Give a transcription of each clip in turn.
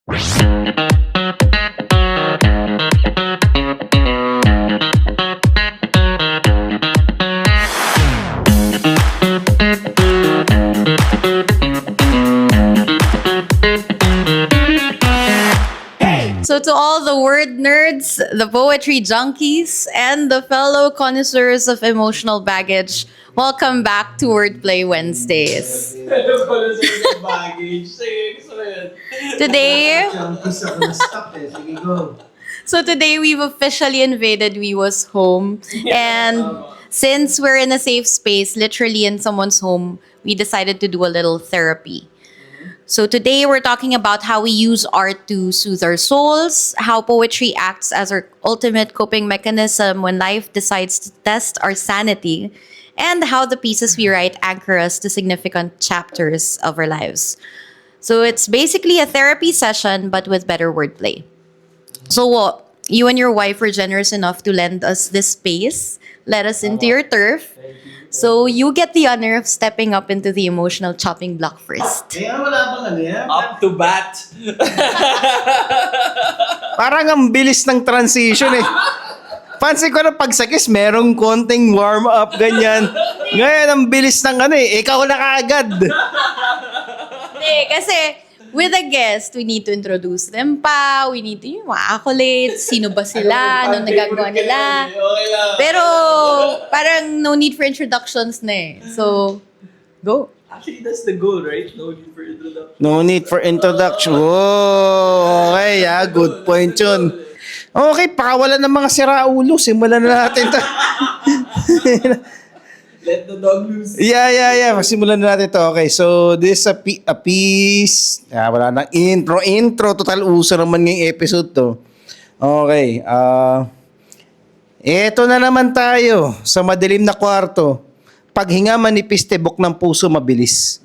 So to all the word nerds, the poetry junkies, and the fellow connoisseurs of emotional baggage, welcome back to Wordplay Wednesdays. Today, today we've officially invaded Wiwa's home. And since we're in a safe space, literally in someone's home, we decided to do a little therapy. So today we're talking about how we use art to soothe our souls, how poetry acts as our ultimate coping mechanism when life decides to test our sanity, and how the pieces we write anchor us to significant chapters of our lives. So it's basically a therapy session, but with better wordplay. So you and your wife were generous enough to lend us this space, let us into your turf. So you get the honor of stepping up into the emotional chopping block first. Wala bang ano yan? Up to bat. Parang ang bilis ng transition eh. Pansin ko na pagsakis, merong konting warm up, ganyan. Ngayon, ang bilis ng ano eh. Ikaw na kaagad. Hindi, kasi with a guest, we need to introduce them pa, we need to yung mga accolades, sino ba sila, anong nagagawa nila. Pero parang no need for introductions na eh. So, go. Actually, that's the goal, right? No need for introduction. No need for introduction. Oh, okay, good point yun. Okay, pakawalan ng mga siraulo. Simulan na natin to. Let the dog loose. Yeah. Simulan na natin to. Okay, so this is a piece. Wala nang intro. Total uso naman ngayong episode to. Okay, eto na naman tayo sa madilim na kwarto. Paghinga manipis, tibok ng puso mabilis.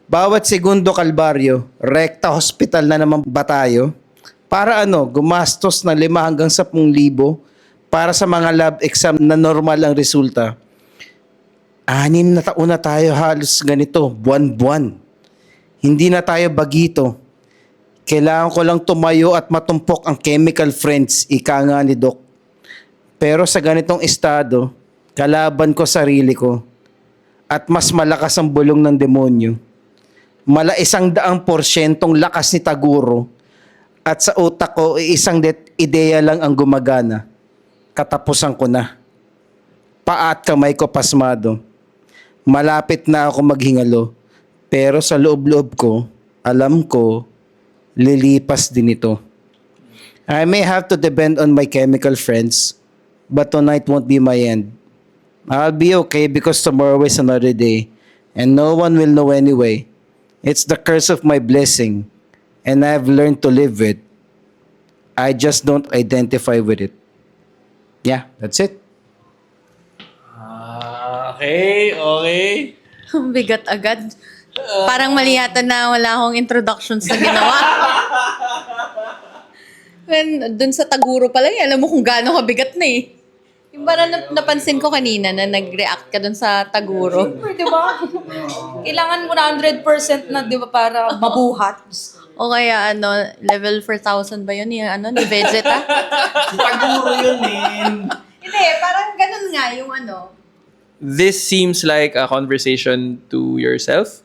Bawat segundo kalbaryo, rekta hospital na naman ba tayo? Para gumastos na 5 hanggang 10,000 para sa mga lab exam na normal ang resulta. 6 na taon na tayo halos ganito, buwan-buwan. Hindi na tayo bagito. Kailangan ko lang tumayo at matumpok ang chemical friends, ika nga ni Doc. Pero sa ganitong estado, kalaban ko sarili ko. At mas malakas ang bulong ng demonyo. 100% lakas ni Taguro. At sa utak ko, isang ideya lang ang gumagana. Katapusan ko na. Paa at kamay ko pasmado. Malapit na ako maghingalo. Pero sa loob-loob ko, alam ko, lilipas din ito. I may have to depend on my chemical friends, but tonight won't be my end. I'll be okay because tomorrow is another day, and no one will know anyway. It's the curse of my blessing, and I've learned to live with. I just don't identify with it. Yeah, that's it. Okay. Ang bigat agad. Parang mali yata na wala akong introductions na ginawa. When, dun sa Taguro pala, alam mo kung gaano kabigat na eh. Yung parang napansin ko kanina na nag-react ka dun sa Taguro. Di ba? Kailangan mo na 100% na, di ba, para mabuhat. O kaya level 4,000 ba yun? Yung ni Vegeta? Si Taguro yun Hindi, parang ganun nga yung This seems like a conversation to yourself.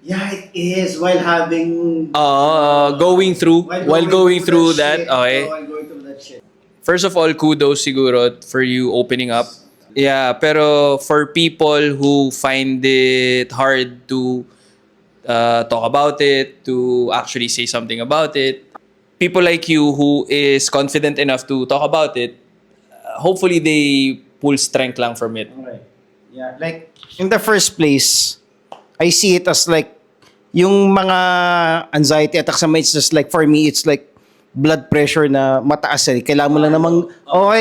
Yeah, it is. While having... Going through that. Okay. While going through that shit. First of all, kudos siguro for you opening up. Yeah, pero for people who find it hard to talk about it, to actually say something about it, people like you who is confident enough to talk about it, hopefully they pull strength lang from it. Okay. Yeah, like, in the first place, I see it as like, yung mga anxiety attacks sa it's just like, for me, it's like, blood pressure na mataas eh. Kailangan mo lang namang,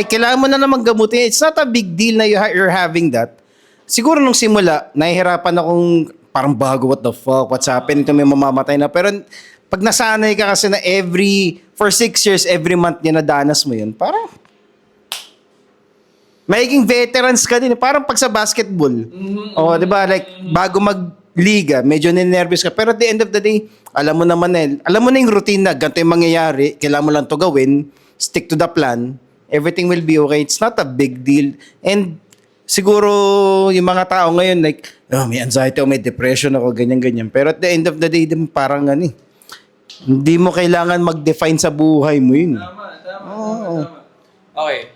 kailangan mo na namang gamutin. It's not a big deal na you're having that. Siguro nung simula, nahihirapan akong parang bago, what the fuck, what's happening, ito may mamamatay na. Pero pag nasanay ka kasi na for 6 years, every month niya nadanas mo yun, parang, magiging veterans ka din. Parang pag sa basketball. Di ba? Like, bago liga, medyo ninervous ka. Pero at the end of the day, alam mo na yung routine na ganito yung mangyayari, kailangan mo lang to gawin, stick to the plan, everything will be okay. It's not a big deal. And siguro yung mga tao ngayon, like, oh, may anxiety o may depression ako, ganyan-ganyan. Pero at the end of the day, parang hindi mo kailangan mag-define sa buhay mo yun. Tama. Okay.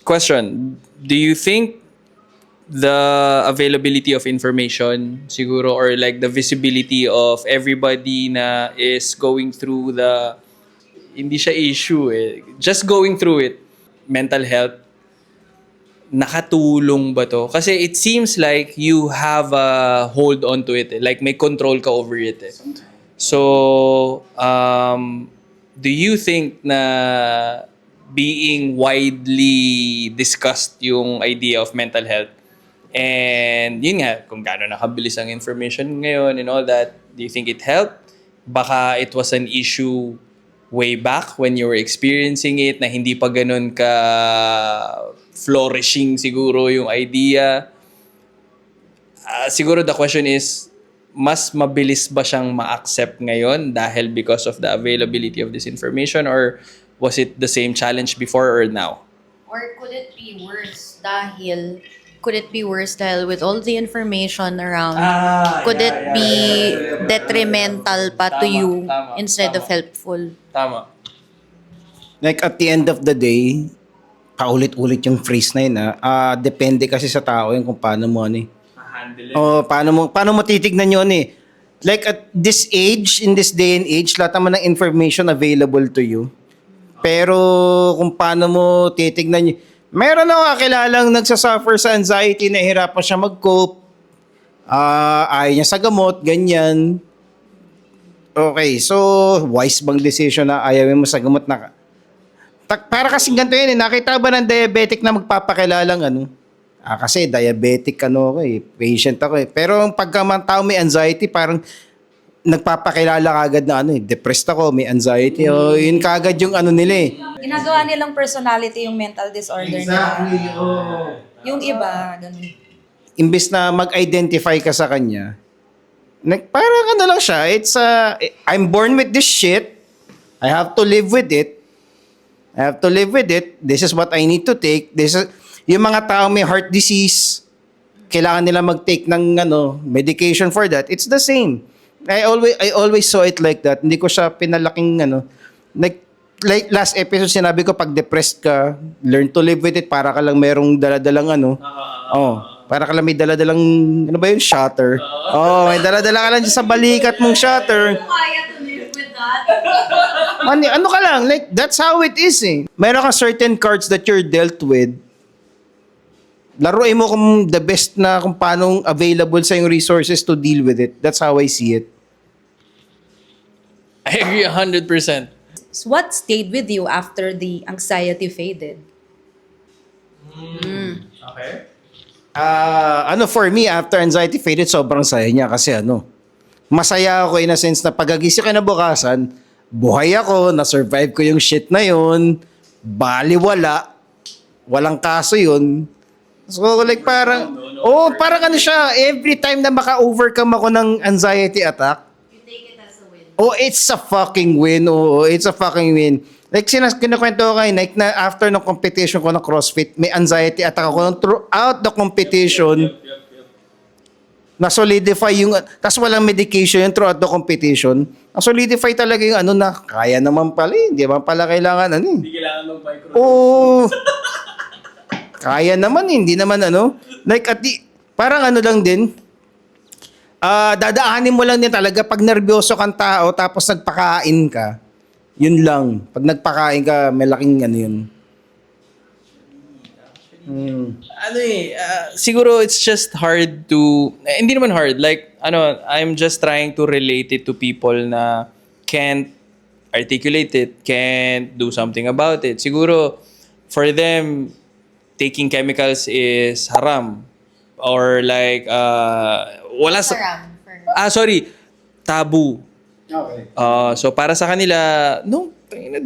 Question. Do you think the availability of information siguro or like the visibility of everybody na is going through hindi siya issue just going through it, mental health, nakatulong ba to? Kasi it seems like you have a hold on to it. Like may control ka over it. So, do you think na being widely discussed yung idea of mental health and yun nga, kung gaano nakabilis ang information ngayon and all that, do you think it helped? Baka it was an issue way back when you were experiencing it na hindi pa ganun ka flourishing siguro yung idea. Siguro the question is, mas mabilis ba siyang ma-accept ngayon dahil because of the availability of this information, or was it the same challenge before or now? Or could it be worse dahil with all the information around, could it be detrimental pa to you instead of helpful? Tama. Like at the end of the day, paulit-ulit yung phrase na yun. Depende kasi sa tao yun kung paano mo paano mo titignan yun eh. Like at this age, in this day and age, lahat naman ng information available to you. Pero kung paano mo titignan yun, meron ako kakilalang nagsasuffer sa anxiety, nahihirapan siya mag-cope, ayaw niya sa gamot, ganyan. Okay, so wise bang decision na ayaw mo sa gamot na para kasing ganito yun nakita ba ng diabetic na magpapakilalang kasi diabetic patient ako pero pagka man tao may anxiety parang nagpapakilala kagad na depressed ako, may anxiety yun kagad yung nila Ginagawa nilang personality yung mental disorder nila. Yung iba, ganun. Imbes na mag-identify ka sa kanya, parang lang siya, it's I'm born with this shit, I have to live with it. This is what I need to take. Yung mga tao may heart disease, kailangan nila mag-take ng medication for that. It's the same. I always saw it like that. Hindi ko siya pinalaking like last episode sinabi ko pag depressed ka, learn to live with it para ka lang merong daladalang para ka lang may daladalang shutter. May daladala ka lang dyan sa balikat mong shutter. Ano ka lang, like, that's how it is Meron ka certain cards that you're dealt with. Laruin mo kung the best na kung paano available sa yung resources to deal with it. That's how I see it. I agree 100%. So what stayed with you after the anxiety faded? Okay. For me, after anxiety faded, sobrang saya niya kasi masaya ako in a sense na pagagising kinabukasan, buhay ako, na-survive ko yung shit na yun, baliwala, walang kaso yun. So like parang, parang siya, every time na maka-overcome ako ng anxiety attack, You take it as a win. it's a fucking win. It's a fucking win. Like kinukwento ko kay Nike na after ng competition ko ng CrossFit, may anxiety attack ako throughout the competition. Na-solidify yung, tas walang medication yung throughout the competition. Na-solidify talaga yung na kaya naman pala hindi naman pala kailangan Hindi kailangan mag-micro. Kaya naman hindi naman like parang lang din. Dadaanin mo lang din talaga pag nervyoso kang tao tapos nagpakain ka. Yun lang. Pag nagpakain ka, may laking yun. Siguro it's just hard to, hindi naman hard, like, I'm just trying to relate it to people na can't articulate it, can't do something about it. Siguro, for them, taking chemicals is haram. Or like, wala sa... Haram. Tabu. Okay. So para sa kanila,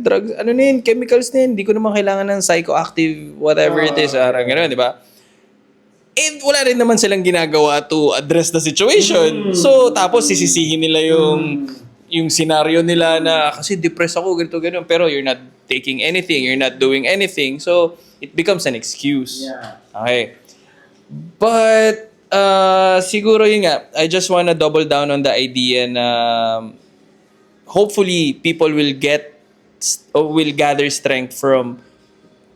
drugs, chemicals na yun, hindi ko naman kailangan ng psychoactive, whatever it is, gano'n, di ba? And wala rin naman silang ginagawa to address the situation. So, tapos sisisihin nila yung scenario nila na kasi depressed ako, ganito, ganun. Pero you're not taking anything, you're not doing anything. So, it becomes an excuse. Okay. But, siguro yun nga, I just wanna double down on the idea na hopefully people will gather strength from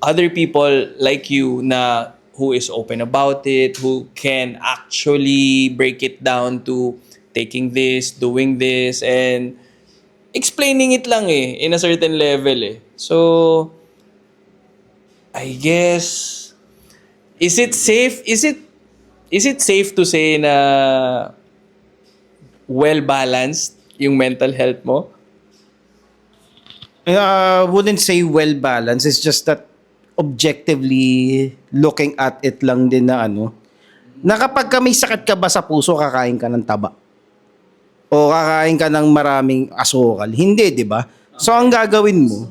other people like you na who is open about it, who can actually break it down to taking this, doing this, and explaining it lang in a certain level So, I guess, is it safe to say na well-balanced yung mental health mo? Wouldn't say well-balanced. It's just that objectively looking at it lang din na kapag may sakit ka ba sa puso, kakain ka ng taba. O kakain ka ng maraming asukal. Hindi, di ba? So, ang gagawin mo,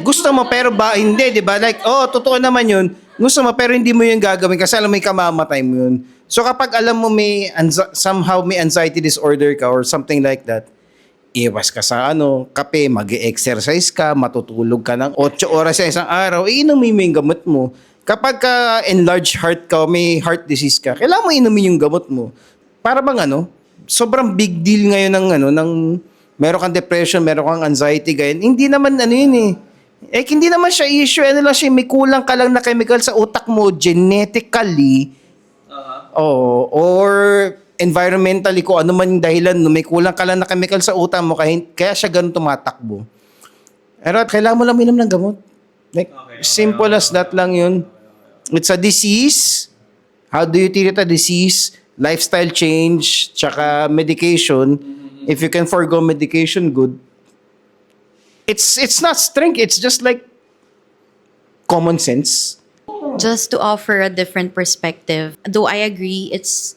gusto mo pero ba, hindi, di ba? Like, totoo naman yun. Gusto mo pero hindi mo yun gagawin kasi alam mo may kamamatay mo yun. So, kapag alam mo somehow may anxiety disorder ka or something like that, iwas ka sa kape, mag-exercise ka, matutulog ka ng 8 oras sa isang araw, inumin mo yung gamot mo. Kapag ka enlarged heart ka, may heart disease ka, kailangan mo inumin yung gamot mo. Para bang sobrang big deal ngayon ng meron kang depression, meron kang anxiety, ganyan. Hindi naman yun hindi naman siya issue, lang siya, may kulang ka lang na chemical sa utak mo genetically, or environmentally, kung ano man yung dahilan, may kulang ka lang na chemical sa utak mo, kaya siya ganun tumatakbo. Pero kailangan mo lang minom ng gamot. Like, simple as that lang yun. It's a disease. How do you treat a disease? Lifestyle change, tsaka medication. If you can forgo medication, good. It's not strength. It's just like common sense. Just to offer a different perspective, though I agree, it's,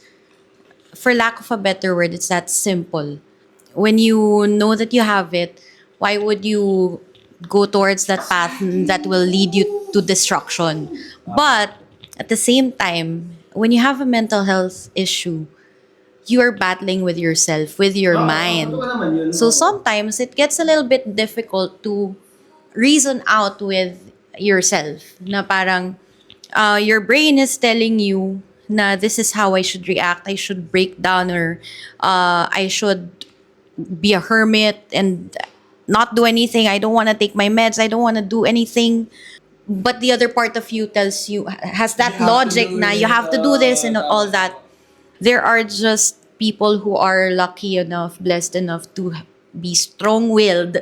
for lack of a better word, it's that simple. When you know that you have it, why would you go towards that path that will lead you to destruction? But at the same time, when you have a mental health issue, you are battling with yourself, with your mind. So sometimes it gets a little bit difficult to reason out with yourself. Na parang your brain is telling you na this is how I should react. I should break down, or I should be a hermit and not do anything. I don't want to take my meds. I don't want to do anything. But the other part of you tells you, has that logic na you have to do this and all that. There are just people who are lucky enough, blessed enough to be strong-willed.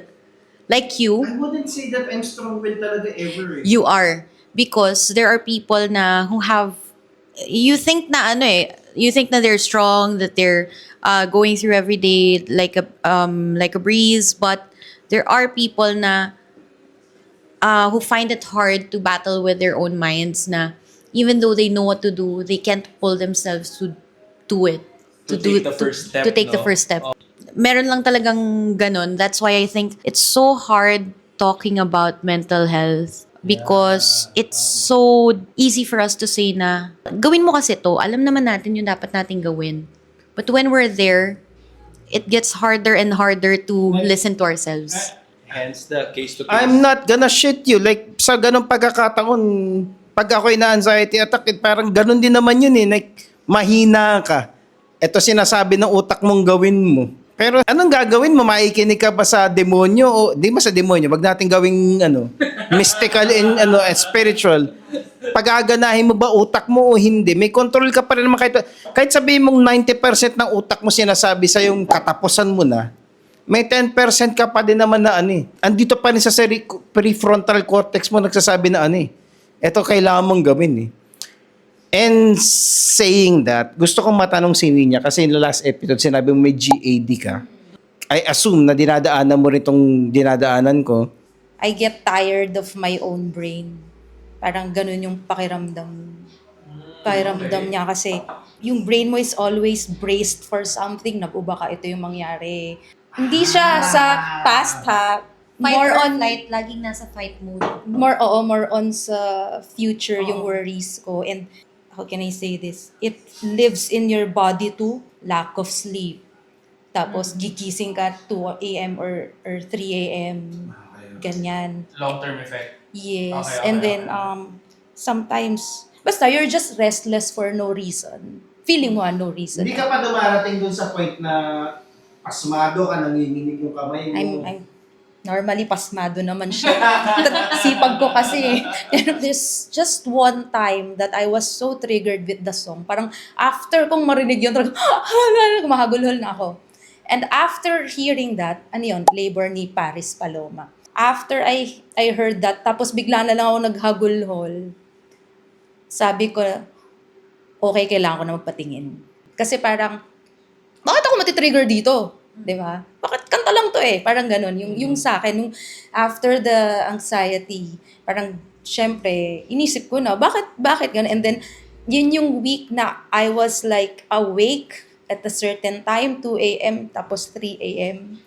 Like you. I wouldn't say that I'm strong-willed talaga ever. You are. Because there are people na who have, you think na you think na they're strong, that they're going through every day like a breeze, but there are people na who find it hard to battle with their own minds, na even though they know what to do, they can't pull themselves to do it. To take the first step. Meron lang talagang ganon. That's why I think it's so hard talking about mental health. Because it's so easy for us to say na, gawin mo kasi to, alam naman natin yung dapat nating gawin. But when we're there, it gets harder and harder to listen to ourselves. Hence the case-to-case. I'm not gonna shit you. Like, sa ganong pagkakataon, pag ako'y na-anxiety attack, parang ganon din naman yun Like, mahina ka. Ito sinasabi ng utak mong gawin mo. Pero anong gagawin mo? Maikinig ka ba sa demonyo? O di ba sa demonyo? Wag natin gawing mystical and spiritual. Pag-aganahin mo ba utak mo o hindi? May control ka pa rin naman kahit sabihin mong 90% ng utak mo sinasabi sa yung katapusan mo na, may 10% ka pa din naman na andito pa rin sa prefrontal cortex mo nagsasabi na ito kailangan mong gawin And saying that, gusto kong matanong si Ninya kasi in the last episode sinabi mo may GAD ka. I assume na dinadaanan mo rin itong dinadaanan ko. I get tired of my own brain. Parang ganun yung pakiramdam niya kasi yung brain mo is always braced for something na baka ito yung mangyari. Hindi siya sa past more on flight, laging nasa fight mode. more on sa future yung worries ko, and how can I say this? It lives in your body too, lack of sleep. Tapos, gigising ka 2 a.m. or 3 a.m. Ganyan. Long-term effect. Yes. Okay, And okay, then, sometimes, basta you're just restless for no reason. Feeling mo no reason. Hindi ka pa dumarating dun sa point na pasmado ka, nanginginig yung kamay mo. I'm normally pasmado naman siya. Sipag ko kasi. Pero there's just one time that I was so triggered with the song. Parang after kong marinig yun, talagang, kumahagulhol na ako. And after hearing that, ano yun, Labor ni Paris Paloma. After I heard that, tapos bigla na lang ako naghagulhol, sabi ko, okay, kailangan ko na magpatingin. Kasi parang, bakit ako matitrigger dito? Di ba? Bakit kanta lang to eh? Parang ganun. Yung sa akin, yung after the anxiety, parang, syempre, inisip ko na, bakit ganun? And then, yun yung week na I was like awake at a certain time, 2 a.m., tapos 3 a.m.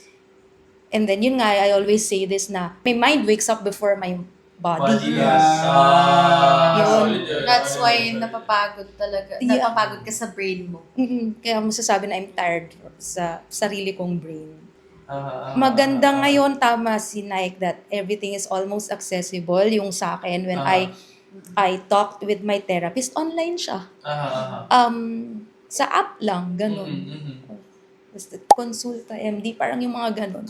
And then, yun nga, I always say this na, my mind wakes up before my body. Yun. That's why napapagod talaga. Yeah. Napapagod ka sa brain mo. Kaya masasabi na I'm tired sa sarili kong brain. Maganda ngayon, tama si Nike, that everything is almost accessible. Yung sa akin, when I talked with my therapist, online siya. Sa app lang, ganun. Basta konsulta, MD, parang yung mga ganun.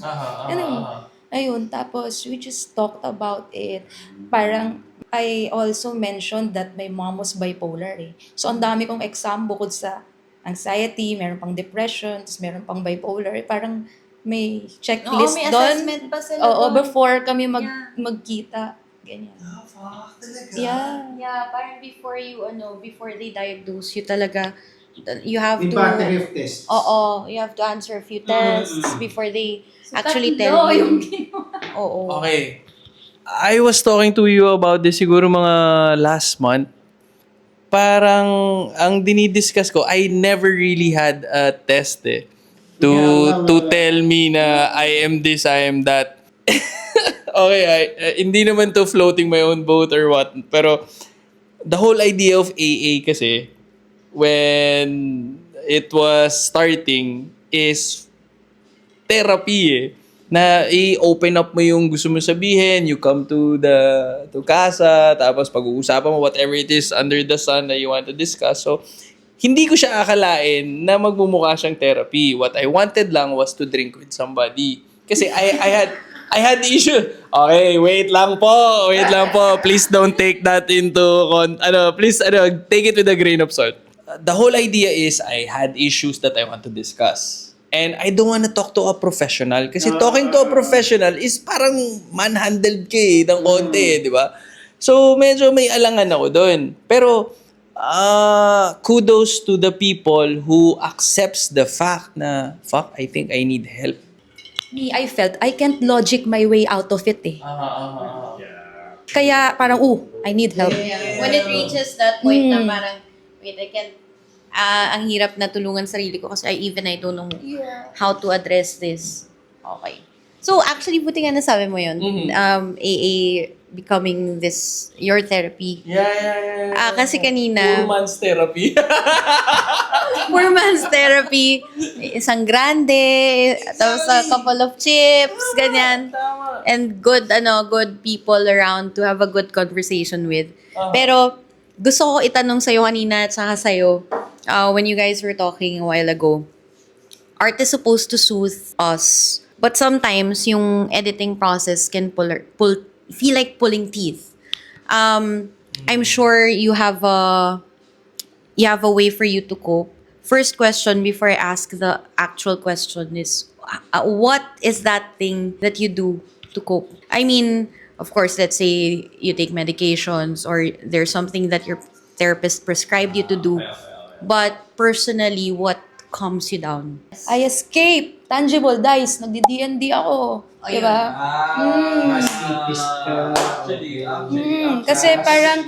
Ayun, tapos we just talked about it. Parang, I also mentioned that my mom was bipolar eh. So, ang dami kong exam bukod sa anxiety, meron pang depression, tapos meron pang bipolar. Parang may checklist may doon. assessment pa sila Oo, doon. before kami Yeah. magkita. Ganyan. Yeah. Yeah, parang before they diagnose you talaga, you have May to... battery of tests. Oo, you have to answer a few tests before they actually tell you. Oo. Okay. I was talking to you about this siguro mga last month. Parang ang dinidiscuss ko, I never really had a test to tell me na I am this, I am that. Okay, hindi naman to floating my own boat or what. Pero the whole idea of AA kasi, when it was starting, is therapy eh. Na i-open up mo yung gusto mo sabihin, you come to casa, tapos pag-uusapan mo whatever it is under the sun that you want to discuss. So, hindi ko siya akalain na magmumukha siyang therapy. What I wanted lang was to drink with somebody. Kasi I had issue. Okay, wait lang po. Please don't take that into take it with a grain of salt. The whole idea is I had issues that I want to discuss. And I don't want to talk to a professional. Kasi talking to a professional is parang manhandled ka ng konti, di ba? So, medyo may alangan ako doon. Pero, kudos to the people who accepts the fact na, I think I need help. Me, I felt I can't logic my way out of it eh. Kaya parang, I need help. When it reaches that point na parang, wait, I can't, ang hirap na tulungan sarili ko kasi I don't know how to address this. Okay. So, actually, buti nga nasabi mo yun. AA becoming your therapy. Yeah. Kasi kanina, 4 months therapy. 4 months therapy, isang grande, tapos a couple of chips, ganyan. And good people around to have a good conversation with. Pero, gusto ko itanong sa'yo kanina at saka sa'yo, when you guys were talking a while ago, art is supposed to soothe us. But sometimes, yung editing process can feel like pulling teeth. I'm sure you have a way for you to cope. First question before I ask the actual question is, what is that thing that you do to cope? I mean, of course, let's say you take medications or there's something that your therapist prescribed you to do. But personally, what calms you down? I escape. Tangible dice. Nagdi-D&D ako. Diba? Mas tipist ka. Kasi parang,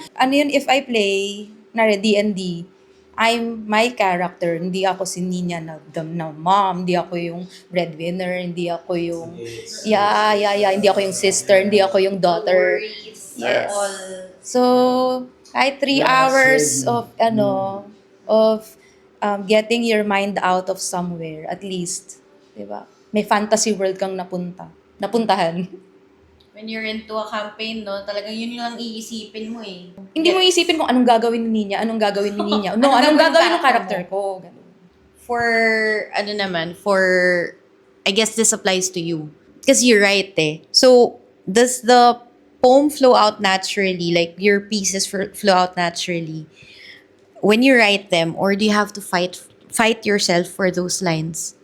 if I play, D&D, I'm my character. Hindi ako si Nina na mom. Hindi ako yung breadwinner. Hindi ako yung... Yeah. Hindi ako yung sister. Hindi ako yung daughter. Worries Yes. are all... So, Kahit 3 hours of, getting your mind out of somewhere, at least. Diba? May fantasy world kang napuntahan. When you're into a campaign, no, talagang yun lang iisipin mo eh. Hindi mo isipin kung anong gagawin ni Ninya, anong gagawin ni Ninya. No, anong gagawin ng character ko. Ganun. I guess this applies to you. Because you're right eh. So, does the poem flow out naturally? Like, your pieces flow out naturally when you write them? Or do you have to fight yourself for those lines?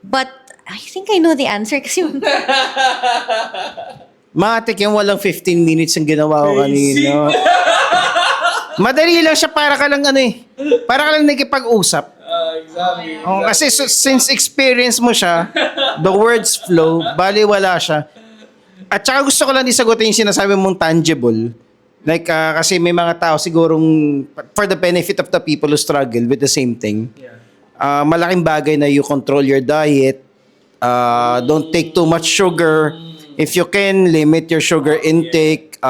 But, I think I know the answer kasi Matik yung walang 15 minutes ang ginawa ko kanina. Madali lang siya, para ka lang para ka lang nakipag-usap. Exactly. Oh, kasi since experience mo siya, the words flow, bali wala siya. At saka gusto ko lang isagutin yung sinasabi mong tangible. Like, kasi may mga tao sigurong, for the benefit of the people who struggle with the same thing, malaking bagay na you control your diet, don't take too much sugar. If you can, limit your sugar intake.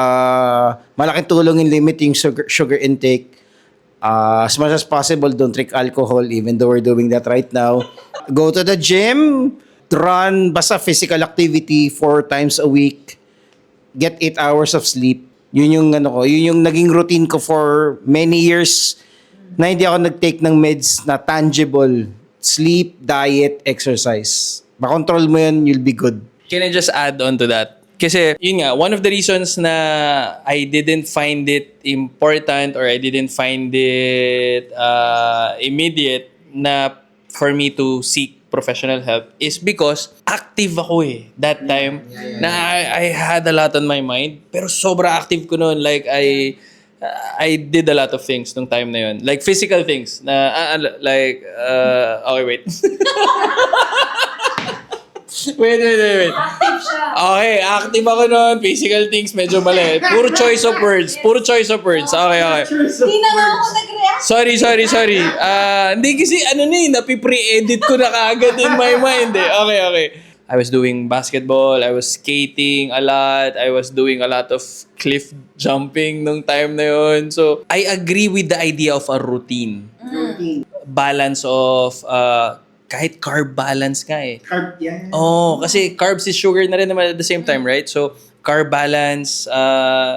Malaking tulong in limiting sugar intake. As much as possible, don't drink alcohol, even though we're doing that right now. Go to the gym, run, basta physical activity 4 times a week. Get 8 hours of sleep. Yun yung naging routine ko for many years na hindi ako nag-take ng meds na tangible. Sleep, diet, exercise. Makontrol mo yun, you'll be good. Can I just add on to that? Kasi, yun nga, one of the reasons na I didn't find it important or I didn't find it immediate na for me to seek professional help is because active ako that time. Na I had a lot on my mind. Pero sobra active ko noon. Like, I did a lot of things nung time na yun. Like, physical things. Okay, wait. Wait. Okay, active ako noon. Physical things, medyo mali. Puro choice of words. Okay. Hindi na nga ako nag-react. Sorry. Hindi kasi napi-pre-edit ko na kaagad in my mind Okay. I was doing basketball. I was skating a lot. I was doing a lot of cliff jumping nung time na yun. So, I agree with the idea of a routine. Balance of kahit carb balance ka Carb yan. Oh, kasi carbs is sugar na rin naman at the same time, right? So, carb balance,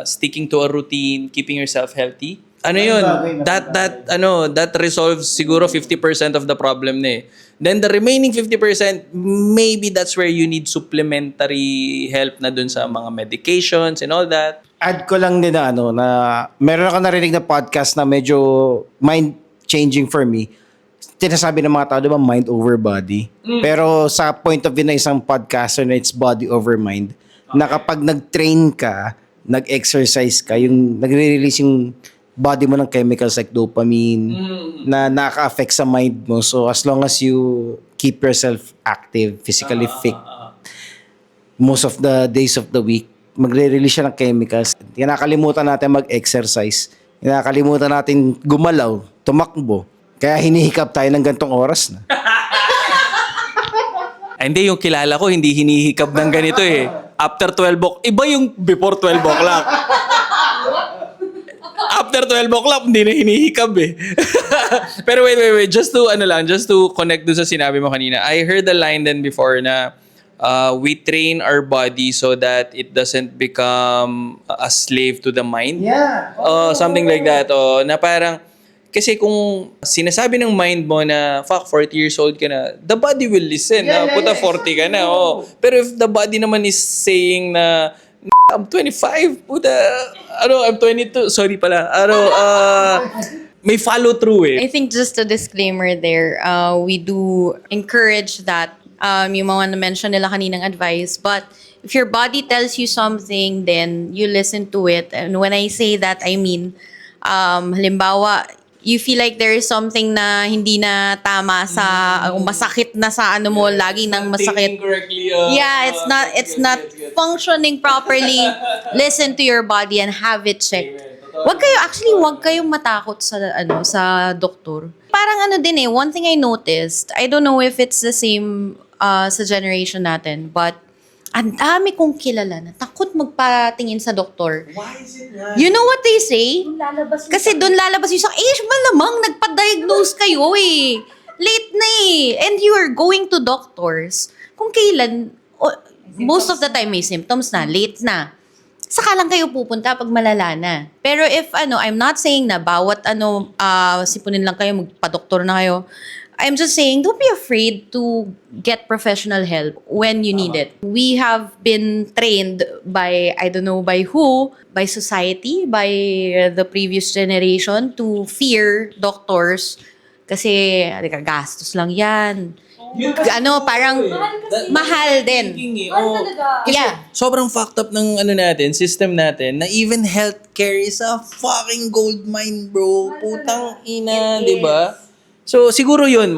sticking to a routine, keeping yourself healthy. Ano yun? That resolves siguro 50% of the problem na Then the remaining 50%, maybe that's where you need supplementary help na dun sa mga medications and all that. Add ko lang din na meron ako narinig na podcast na medyo mind-changing for me. Tinasabi ng mga tao, diba, mind over body. Pero sa point of view na isang podcaster na it's body over mind, na kapag nag-train ka, nag-exercise ka, yung nagre-release yung body mo ng chemicals like dopamine na nakaka-affect sa mind mo. So as long as you keep yourself active, physically fit, most of the days of the week, magre-release siya ng chemicals. Kinakalimutan natin mag-exercise. Kinakalimutan natin gumalaw, tumakbo. Kaya hinihikap tayo ng gantong oras na. Hindi, yung kilala ko, hindi hinihikap ng ganito After 12 o'clock, iba yung before 12 o'clock. After 12 o'clock, hindi na hinihikab Pero wait. Just to connect dun sa sinabi mo kanina. I heard the line then before na we train our body so that it doesn't become a slave to the mind. Yeah. Something like that. Na parang, kasi kung sinasabi ng mind mo na, 40 years old ka na, the body will listen. Puta 40 ka na. Pero if the body naman is saying na, I'm 25, puta, I'm 22, sorry pala. May follow through I think just a disclaimer there, we do encourage that, yung mga na-mention nila kaninang advice, but if your body tells you something, then you listen to it. And when I say that, I mean, halimbawa, you feel like there is something na hindi na tama sa masakit na sa mo, laging nang masakit. Yeah, it's not functioning properly. Listen to your body and have it checked. Wag kayong matakot sa doktor. Parang din one thing I noticed, I don't know if it's the same sa generation natin, but ang dami kong kilala na takot magpatingin sa doktor. Why is it that? You know what they say? Kasi doon lalabas yung isang, malamang nagpa-diagnose kayo eh. Late na eh. And you are going to doctors. Kung kailan, most of the time may symptoms na, late na. Saka lang kayo pupunta pag malala na. Pero if I'm not saying na bawat sipunin lang kayo, magpa-doktor na kayo. I'm just saying, don't be afraid to get professional help when you need it. We have been trained by, I don't know by who, by society, by the previous generation to fear doctors kasi gastos lang yan. Parang mahal din. Yeah. Sobrang fucked up ng natin, system natin, na even healthcare is a fucking gold mine, bro. Putang ina, di ba? So, siguro yun,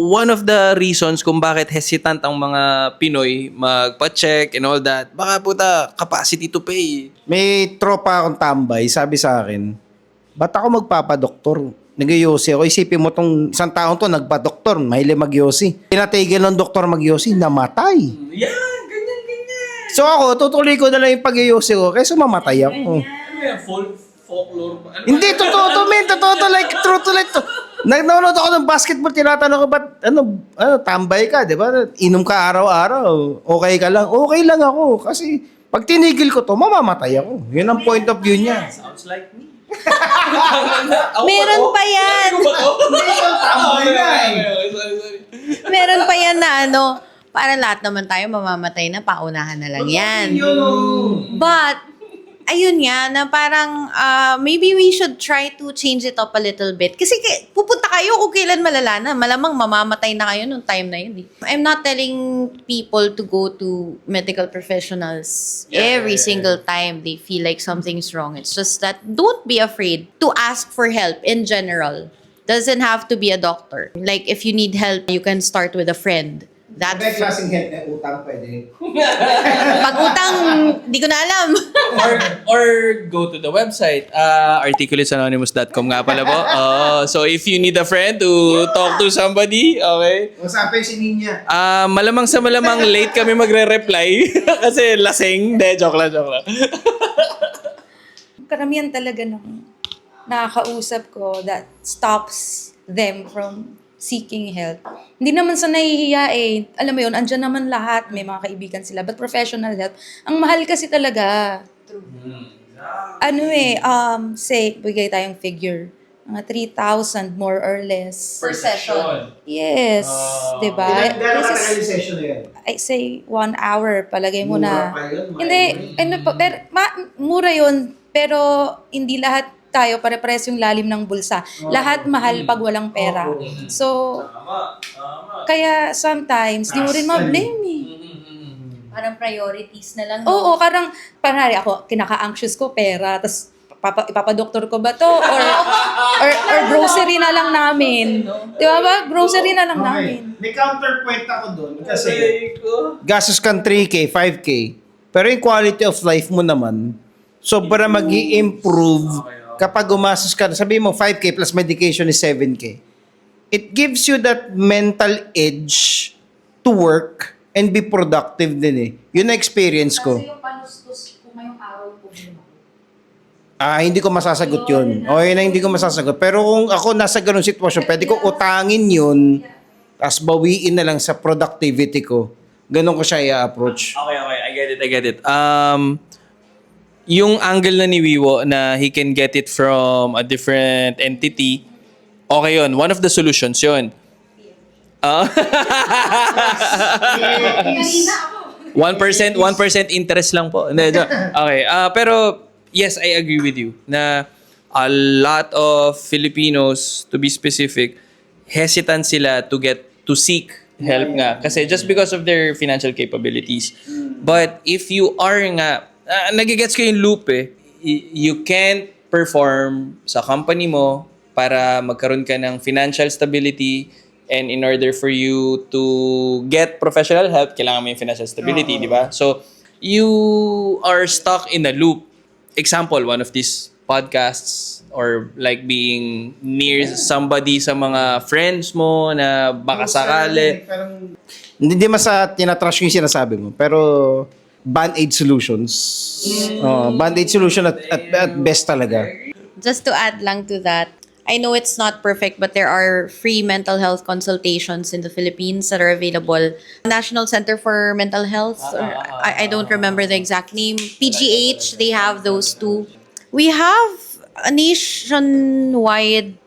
one of the reasons kung bakit hesitant ang mga Pinoy magpa-check and all that, baka puta, capacity to pay. May tropa akong tambay, sabi sa akin, ba't ako magpapadoktor? Nag-yosi ako. Isipin mo tong isang taon to, nagpa-doktor, mahilig mag-yosi. Pinatigil ng doktor mag-yosi, namatay. Yan, ganyan. So ako, tutuloy ko na lang yung pag-yosi ko, kaysa mamatay ako. Folklore ba? Hindi, totoo to, men. Totoo to, like, true to, like, to. Nanonood ako ng basketball, tinatanong ko, ba't, tambay ka, di ba? Inom ka araw-araw. Okay ka lang? Okay lang ako. Kasi, pag tinigil ko to, mamamatay ako. Yun ang point of view niya. Sounds like me. Meron pa yan. Tambay na eh. Meron pa yan na parang lahat naman tayo mamamatay na, paunahan na lang yan. But, ayun nga, na parang maybe we should try to change it up a little bit. Kasi pupunta kayo kung kailan malala na. Malamang mamamatay na kayo nung time na yun. I'm not telling people to go to medical professionals every single time they feel like something's wrong. It's just that don't be afraid to ask for help in general. Doesn't have to be a doctor. Like, if you need help, you can start with a friend. May klaseng health na utang pwede. Pag utang, di ko na alam. or go to the website, articulesanonymous.com nga pala po. So if you need a friend to talk to somebody, okay? Usapin si Ninya. Malamang sa malamang late kami magre-reply kasi lasing. De, joke lang. Karamihan talaga ng nakakausap ko that stops them from seeking help. Hindi naman sa nahihiya eh. Alam mo yun, andyan naman lahat. May mga kaibigan sila. But professional help, ang mahal kasi talaga. Say, bigay tayong figure. Mga 3,000 more or less. Per session. Yes. Diba? Gano'n This is, katagal yung session na yan? I say 1 hour. Palagay mo na. Mura pa yun, Hindi. Mura yun. Pero hindi lahat tayo pare-pares yung lalim ng bulsa. Lahat mahal pag walang pera. So, kaya sometimes, di mo rin ma-blame eh. Parang priorities na lang. Oo, parang ako, kinaka-anxious ko pera, tapos ipapadoktor ko ba to? Or grocery na lang namin. Di ba? Grocery na lang namin. May counterpoint ako doon kasi gastos kang 3K, 5K. Pero yung quality of life mo naman, sobra mag-i-improve kapag gumastos ka. Sabi mo 5K plus medication is 7K. It gives you that mental edge to work and be productive din eh. Yun na experience ko. yung panustos ko ngayong araw po. Hindi ko masasagot yun. O yun na hindi ko masasagot. Pero kung ako nasa ganung sitwasyon, pwede ko utangin yun, tapos bawiin na lang sa productivity ko. Ganun ko siya i-approach. Okay. I get it. Yung angle na ni Wiwo na he can get it from a different entity, okay yun. One of the solutions yun. 1% interest lang po. Okay. Pero yes, I agree with you na a lot of Filipinos, to be specific, hesitant sila to seek help nga. Kasi just because of their financial capabilities. But if you are nga, nagigets ko yung loop eh. You can't perform sa company mo para magkaroon ka ng financial stability, and in order for you to get professional help, kailangan mo yung financial stability, di ba? So, you are stuck in a loop. Example, one of these podcasts or like being near somebody sa mga friends mo na baka sakali. Hindi man sa tinatrash yung sinasabi mo. Pero band-aid solutions. Band-aid solution at best talaga. Just to add lang to that, I know it's not perfect, but there are free mental health consultations in the Philippines that are available. National Center for Mental Health, or I don't remember the exact name. PGH, they have those too. We have a nationwide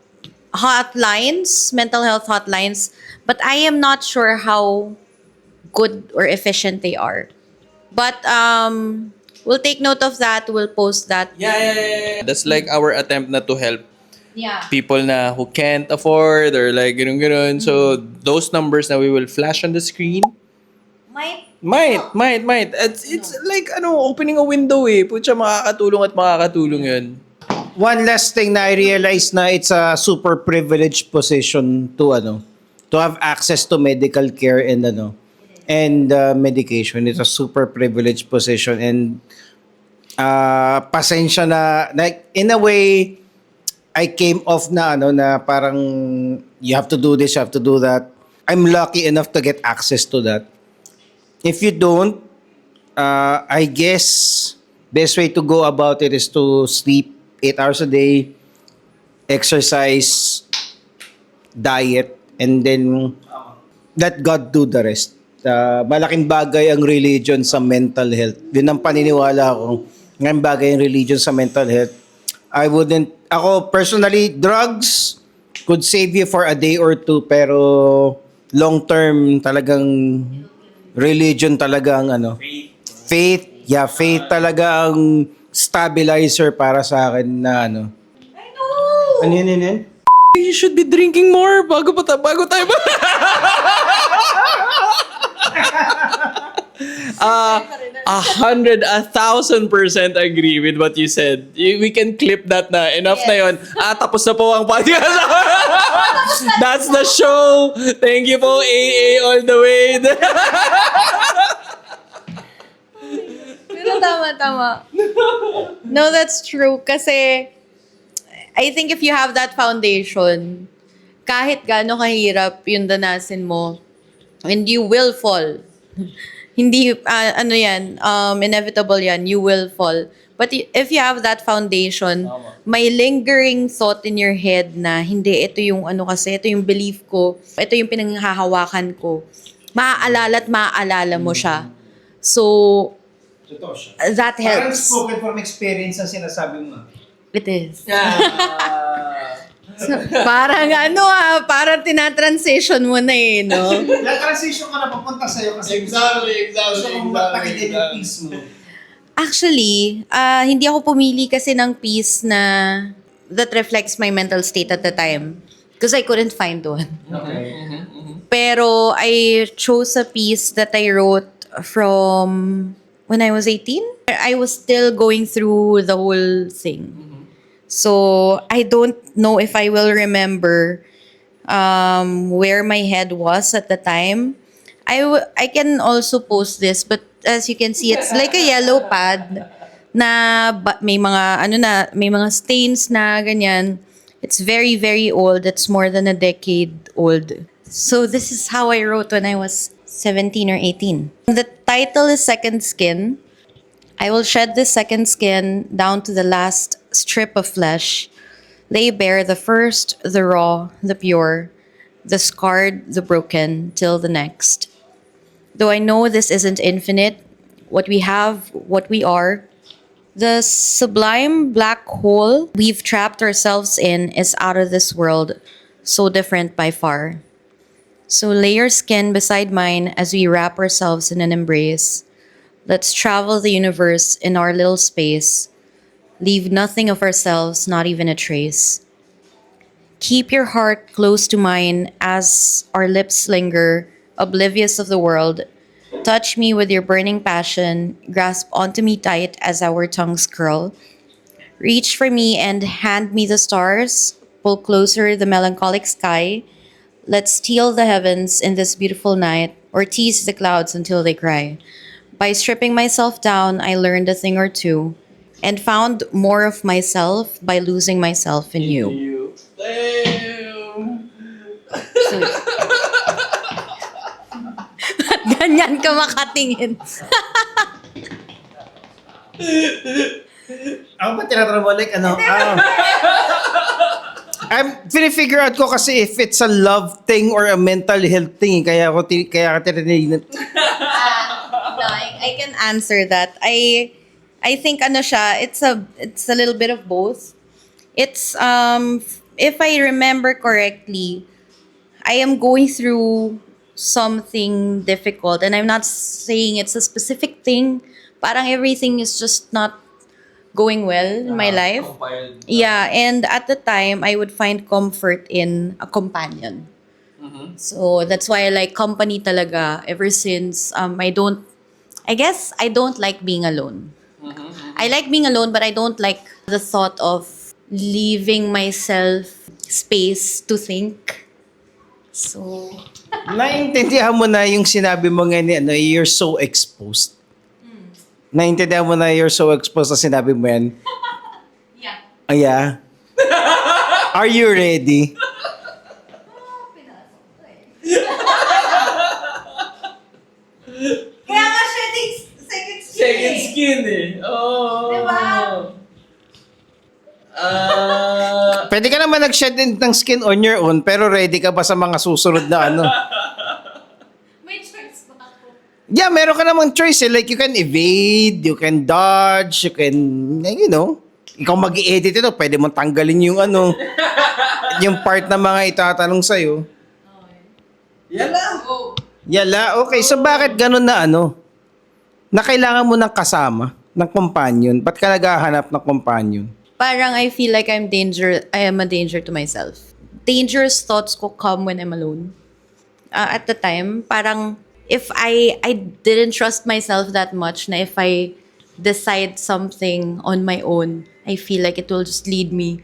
hotlines, mental health hotlines, but I am not sure how good or efficient they are. But we'll take note of that. We'll post that. Yeah. That's like our attempt na to help Yeah. people na who can't afford or like ganun. So, those numbers na we will flash on the screen. Might. It's like, opening a window eh. Putya, makakatulong yun. One last thing na I realized na it's a super privileged position to have access to medical care and medication. It's a super privileged position and pasensya na like in a way I came off na na parang you have to do this, you have to do that. I'm lucky enough to get access to that. If you don't, I guess best way to go about it is to sleep 8 hours a day, exercise, diet, and then let God do the rest. Malaking bagay ang religion sa mental health. Yun ang paniniwala ko. Ngayon bagay ang religion sa mental health. Ako personally, drugs could save you for a day or two, pero long term talagang religion talagang faith talaga ang stabilizer para sa akin na I know. Ano yun? You should be drinking more bago tayo ba? 1,000% agree with what you said. We can clip that na. Enough na yun. Tapos na po ang podcast. That's the show. Thank you po, AA all the way. Pero tama. No, that's true. Kasi, I think if you have that foundation, kahit gaano kahirap yung danasin mo, and you will fall. Hindi, inevitable yan, you will fall. But if you have that foundation, may lingering thought in your head na, hindi, ito yung ito yung belief ko, ito yung pinanghahawakan ko. Maaalala mo siya. So, that Parang helps. spoken from experience ang sinasabi mo. It is. So, parang parang tinatransition mo na eh, no? Na-transition ka na papunta sa'yo kasi Exactly. gusto kong magpakita yung peace mo. Actually, hindi ako pumili kasi ng piece na that reflects my mental state at the time. Because I couldn't find one. Okay. Pero I chose a piece that I wrote from when I was 18. I was still going through the whole thing. So, I don't know if I will remember where my head was at the time. I can also post this, but as you can see, it's like a yellow pad na may mga may mga stains na ganyan. It's very, very old. It's more than a decade old. So this is how I wrote when I was 17 or 18. The title is Second Skin. I will shed this second skin down to the last strip of flesh. Lay bare the first, the raw, the pure, the scarred, the broken, till the next. Though I know this isn't infinite, what we have, what we are, the sublime black hole we've trapped ourselves in is out of this world, so different by far. So lay your skin beside mine as we wrap ourselves in an embrace. Let's travel the universe in our little space. Leave nothing of ourselves, not even a trace. Keep your heart close to mine as our lips linger, oblivious of the world. Touch me with your burning passion. Grasp onto me tight as our tongues curl. Reach for me and hand me the stars. Pull closer the melancholic sky. Let's steal the heavens in this beautiful night, or tease the clouds until they cry. By stripping myself down, I learned a thing or two, and found more of myself by losing myself in you. Damn. So, ganyan ka makatingin. Ako ba tinatanong mo, like, ano? I'm figure out ko kasi if it's a love thing or a mental health thing, kaya ka tinitingnan. No, I can answer that. I think ano siya, it's a little bit of both. It's if I remember correctly, I am going through something difficult, and I'm not saying it's a specific thing. Parang everything is just not going well in my life. Yeah, and at the time, I would find comfort in a companion. So that's why I like company talaga ever since I guess I don't like being alone. I like being alone, but I don't like the thought of leaving myself space to think. So, Naintindihan mo na yung sinabi mo nga ni, ano, you're so exposed. Naintindihan mo na you're so exposed na sinabi mo yan? yeah. Yeah. Are you ready? Kaya nga siya, second skin. Second skin eh. Oh. Diba? Pwede ka naman nag-shed din ng skin on your own, pero ready ka ba sa mga susunod na ano? May choice ba ako? Yeah, meron ka namang choice eh. Like, you can evade, you can dodge, you can, you know, ikaw mag-i-edit ito, pwede mong tanggalin yung ano, yung part na mga itatanong sa'yo. Yan lang. Oh. Yala, okay. So, bakit ganun na ano? Na kailangan mo ng kasama, ng companion? Ba't ka naghahanap ng companion? Parang I feel like I am a danger to myself. Dangerous thoughts ko come when I'm alone. At the time, parang if I didn't trust myself that much, na if I decide something on my own, I feel like it will just lead me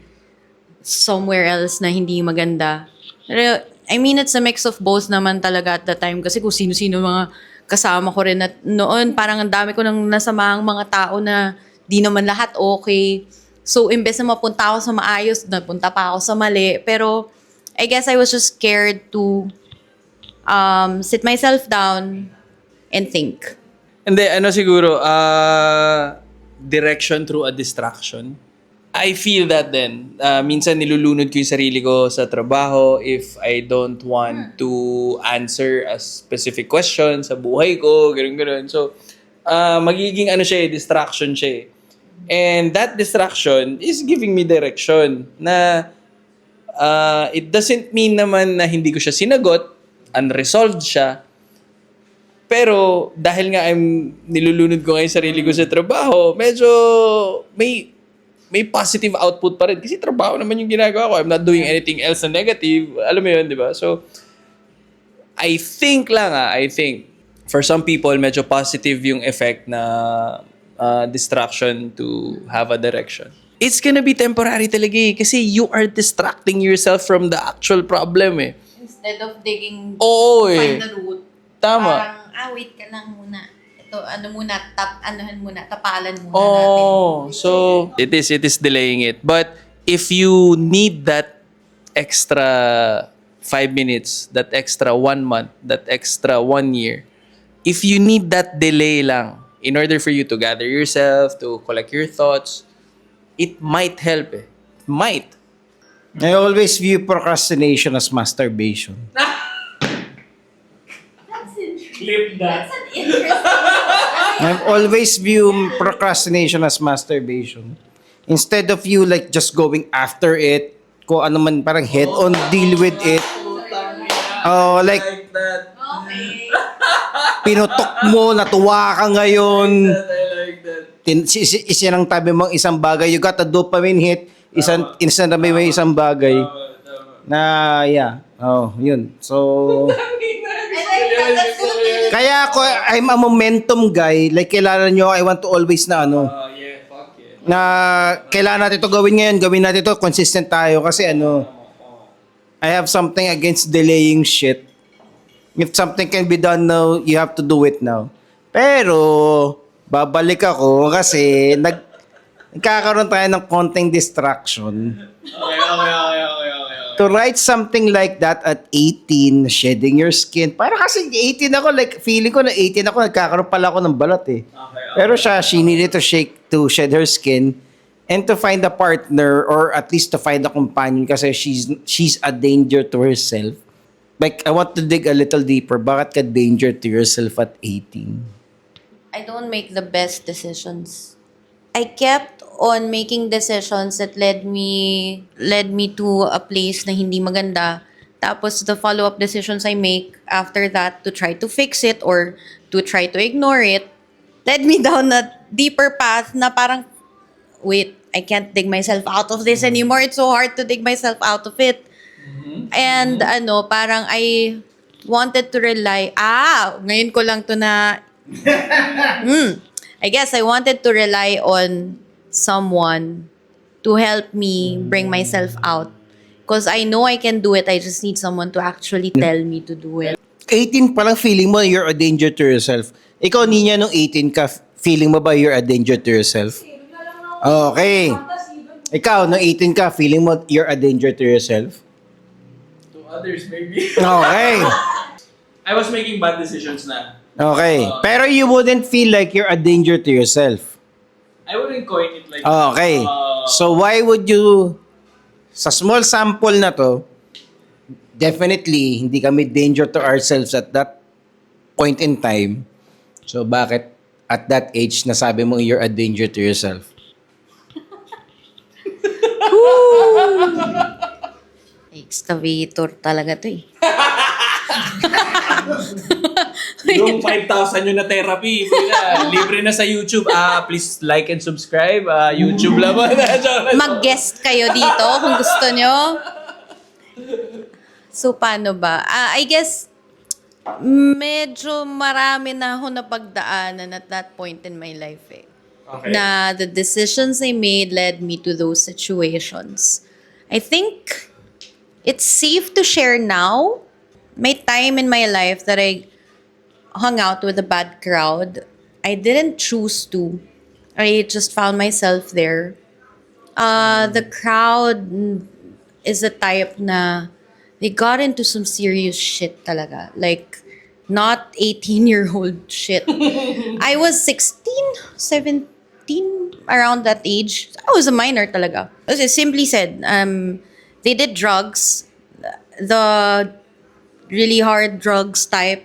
somewhere else na hindi maganda. Pero, I mean, it's a mix of both naman talaga at the time. Kasi kung sino-sino mga kasama ko rin at noon, parang ang dami ko nang nasamahang mga tao na di naman lahat okay. So, imbes na mapunta ako sa maayos, napunta pa ako sa mali. Pero, I guess I was just scared to sit myself down and think. Hindi, ano siguro, direction through a distraction. I feel that din. Minsan nilulunod ko yung sarili ko sa trabaho if I don't want to answer a specific question sa buhay ko, ganun. So, magiging ano siya, distraction siya. And that distraction is giving me direction na it doesn't mean naman na hindi ko siya sinagot, unresolved siya. Pero dahil nga nilulunod ko ngayon sarili ko sa trabaho, medyo may positive output pa rin. Kasi trabaho naman yung ginagawa ko. I'm not doing anything else na negative. Alam mo yun, di ba? So, I think for some people, medyo positive yung effect na distraction to have a direction. It's gonna be temporary talaga eh. Kasi you are distracting yourself from the actual problem eh. Instead of digging, Oo eh. find the root. Tama. Parang, wait ka lang muna. Ito, tapalan muna natin. Oh, so it is delaying it. But if you need that extra 5 minutes, that extra 1 month, that extra 1 year, if you need that delay lang in order for you to gather yourself, to collect your thoughts, it might help eh. Might. I always view procrastination as masturbation. Clip that. That's an interesting. I've always view procrastination as masturbation. Instead of you like just going after it, kung ano man parang head on deal with it. Oh, like that. Okay. pinutok mo, natuwa ka ngayon. I like that. Isa ng tabi mong isang bagay. You got a dopamine hit. Isang tabi mo isang bagay. Na, yeah. Oh, yun. So, That's good. kaya ako, I'm a momentum guy. Like, kailangan nyo, I want to always na ano, Yeah, fuck yeah. na kailangan natin ito gawin ngayon, gawin natin ito, consistent tayo. Kasi ano, I have something against delaying shit. If something can be done now, you have to do it now. Pero, babalik ako kasi nagkakaroon tayo ng konting distraction. Okay. To write something like that at 18, shedding your skin. Para kasi 18 ako, like, feeling ko na 18 ako, nagkakaroon pala ako ng balat eh. Okay. Pero siya, she needed to shed her skin and to find a partner or at least to find a companion kasi she's a danger to herself. Like, I want to dig a little deeper. Bakit ka danger to yourself at 18? I don't make the best decisions. I kept on making decisions that led me to a place na hindi maganda. Tapos the follow-up decisions I make after that to try to fix it or to try to ignore it led me down a deeper path na parang, wait, I can't dig myself out of this anymore. It's so hard to dig myself out of it. And parang I wanted to rely, ngayon ko lang to na, I guess I wanted to rely on someone to help me bring myself out. Because I know I can do it. I just need someone to actually tell me to do it. 18 pa lang feeling mo you're a danger to yourself. Ikaw, Ninya, nung 18 ka, feeling mo ba you're a danger to yourself? Okay. Ikaw, nung 18 ka, feeling mo you're a danger to yourself? To others, maybe. Okay. I was making bad decisions na. Okay. Pero you wouldn't feel like you're a danger to yourself. I wouldn't coin it like Okay. So why would you, sa small sample na to, definitely, hindi kami danger to ourselves at that point in time. So bakit at that age nasabi mo you're a danger to yourself? Excavator talaga to eh. Yung 5,000 yun na therapy, libre na sa YouTube. Please like and subscribe. YouTube lang. Mag-guest kayo dito kung gusto nyo. So, paano ba? I guess, medyo marami na ako napagdaanan at that point in my life eh. Okay. Na the decisions I made led me to those situations. I think it's safe to share now. May time in my life that I hung out with a bad crowd. I didn't choose to. I just found myself there. The crowd is the type na they got into some serious shit talaga. Like, not 18-year-old shit. I was 16, 17, around that age. I was a minor talaga. Kasi simply said, they did drugs. The really hard drugs type.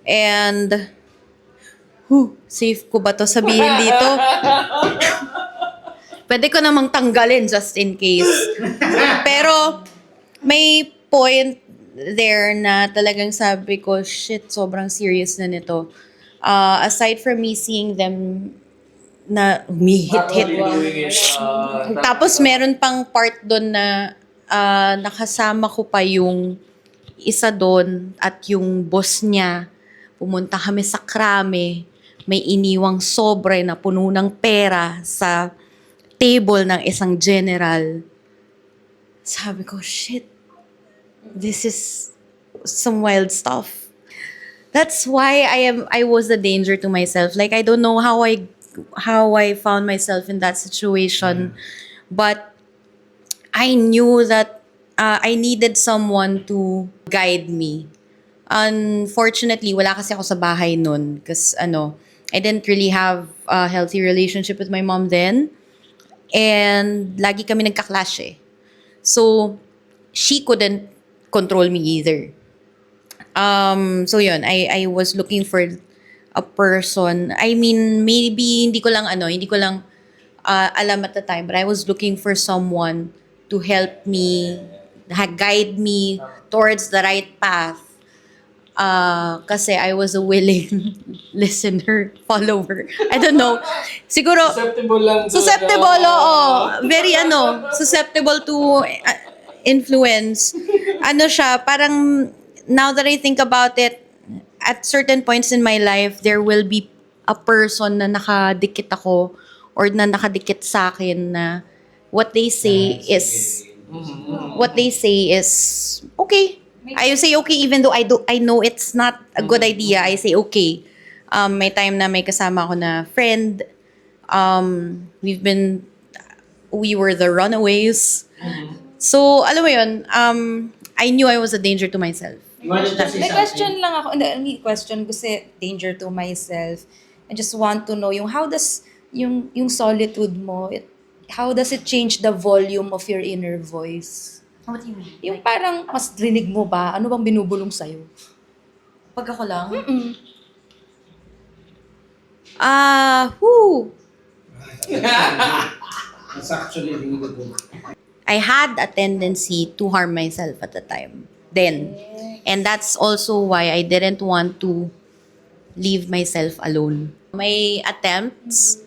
And, safe ko ba to sabihin dito? Pwede ko namang tanggalin just in case. Pero, may point there na talagang sabi ko, shit, sobrang serious na nito. Aside from me seeing them na humihit-hit. Tapos meron pang part doon na nakasama ko pa yung isa doon at yung boss niya. Pumunta kami sa krame. May iniwang sobre na puno ng pera sa table ng isang general. Sabi ko, shit, this is some wild stuff. That's why I was a danger to myself. Like, I don't know how I found myself in that situation, but I knew that I needed someone to guide me. Unfortunately, wala kasi ako sa bahay nun because I didn't really have a healthy relationship with my mom then. And lagi kami nagka-clash eh. So, she couldn't control me either. So yun, I was looking for a person. I mean, maybe hindi ko lang alam at the time, but I was looking for someone to help me, guide me towards the right path. Kasi I was a willing listener, follower. I don't know. Siguro, susceptible, oo. Very susceptible to influence. Siya, parang, now that I think about it, at certain points in my life, there will be a person na nakadikit ako or na nakadikit sa akin na what they say is okay. I say okay even though I know it's not a good idea. I say okay. May time na may kasama ako na friend. We were the runaways. So, alam mo yun, I knew I was a danger to myself. May question lang ako. Hindi, question kasi danger to myself. I just want to know yung how does yung solitude mo, how does it change the volume of your inner voice? What do you mean? Yung parang mas rinig mo ba? Ano bang binubulong sa'yo? Pag ako lang? Mm. Whoo! It's actually really good. I had a tendency to harm myself at the time. Then. And that's also why I didn't want to leave myself alone. May attempts,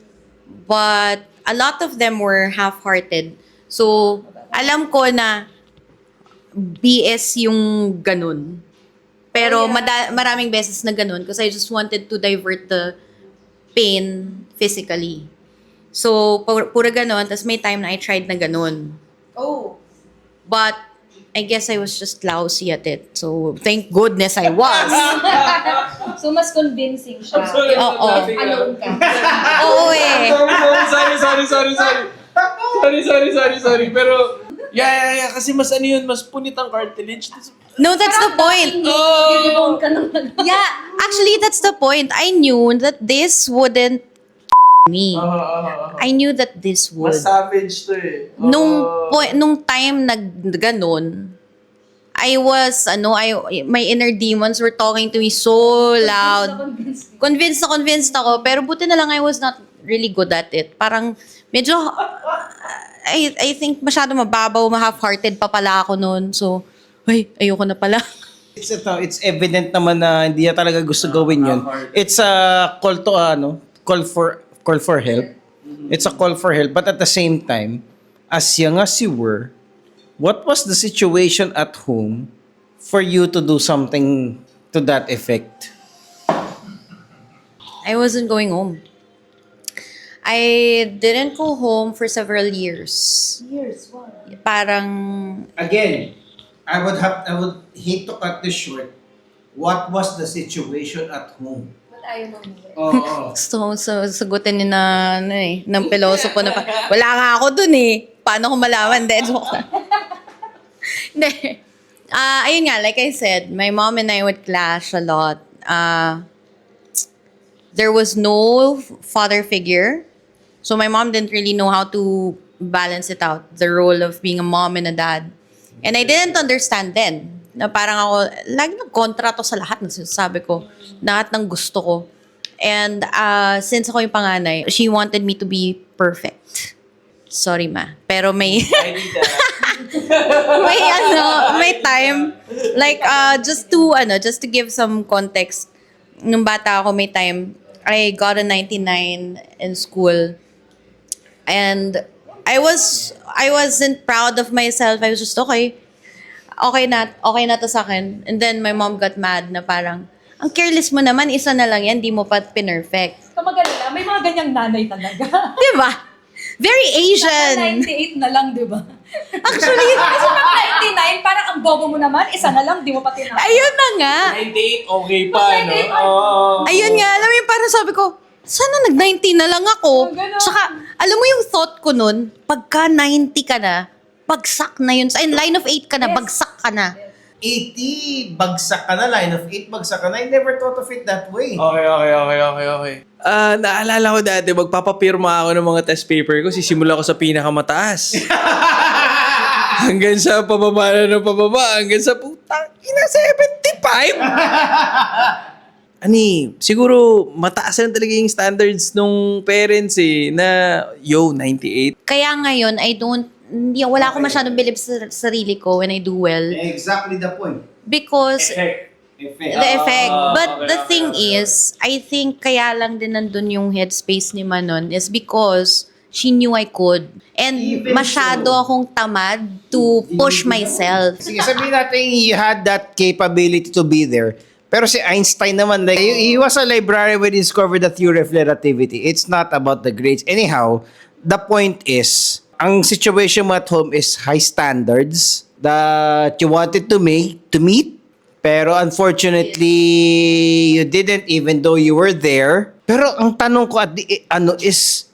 but a lot of them were half-hearted. So, alam ko na BS yung ganun. Pero maraming beses na ganun because I just wanted to divert the pain physically. So, pura ganun. Tapos may time na I tried na ganun. Oh. But, I guess I was just lousy at it. So, thank goodness I was. So, mas convincing siya. Oo. Alone ka. Oo eh. Sorry. Pero, yeah. Kasi mas ano yun, mas punit ang cartilage. No, that's the point. Dinibone ka ng Yeah, actually, that's the point. I knew that this wouldn't me. I knew that this would. Mas savage to eh. Nung time na ganon, I was, my inner demons were talking to me so loud. Convinced ako. Pero buti na lang I was not really good at it. Parang, medyo, I think masyado mababaw, half-hearted pa pala ako noon. So, ayoko na pala. It's evident naman na hindi niya talaga gusto gawin yun. It's a call to call for help. It's a call for help, but at the same time, as young as you were, what was the situation at home for you to do something to that effect? I wasn't going home. I didn't go home for several years. What? Parang, Again, I would hate to cut this short. What was the situation at home? Ba't ayaw mo Oo. so sagutin ni na, ng pilosopo na wala nga ako dun eh. Paano ko malaman? Hindi, joke lang. Hindi. Ayun nga, like I said, my mom and I would clash a lot. There was no father figure. So my mom didn't really know how to balance it out, the role of being a mom and a dad. And I didn't understand then. Na parang ako, lagi ng kontra to sa lahat ng sinasabi ko. Lahat ng gusto ko. And since ako yung panganay, she wanted me to be perfect. Sorry ma. Pero may... may time. Like, just to give some context. Nung bata ako, may time, I got a 99 in school. And I wasn't proud of myself. I was just, okay na to sa akin. And then my mom got mad na parang, ang careless mo naman, isa na lang yan, di mo pa pinerfect. Kamagalala, may mga ganyang nanay talaga. Di ba? Very Asian. 98 na lang, di ba? Actually, Kasi pag 99, parang ang bobo mo naman, isa na lang, di mo pa tinapos. ayun na nga. 98, okay pa, no? 98, Ayun nga, alam mo yung parang sabi ko, sana nag-90 na lang ako. ganun. Tsaka, alam mo yung thought ko nun, pagka 90 ka na, bagsak na yun. Ay, line of 8 ka na, bagsak ka na. 80, bagsak ka na. Line of 8, bagsak ka na. I never thought of it that way. Okay. Naalala ko dati, magpapapirma ako ng mga test paper ko, sisimula ko sa pinakamataas. Hanggang sa pababa na ng pababa, hanggang sa putang ina 75. Siguro mataas na talaga yung standards nung parents na 98. Kaya ngayon, wala akong masyadong believe sa sarili ko when I do well. Exactly the point. Because Effect. the effect. But the thing is, I think kaya lang din nandun yung headspace ni Manon is because she knew I could. And Even masyado so. akong tamad to push myself. Sige, sabihin natin you had that capability to be there. Pero si Einstein naman, like, he was a librarian when he discovered the theory of relativity. It's not about the grades. Anyhow, the point is, ang situation mo at home is high standards that you wanted to meet. Pero unfortunately, you didn't even though you were there. Pero ang tanong ko is,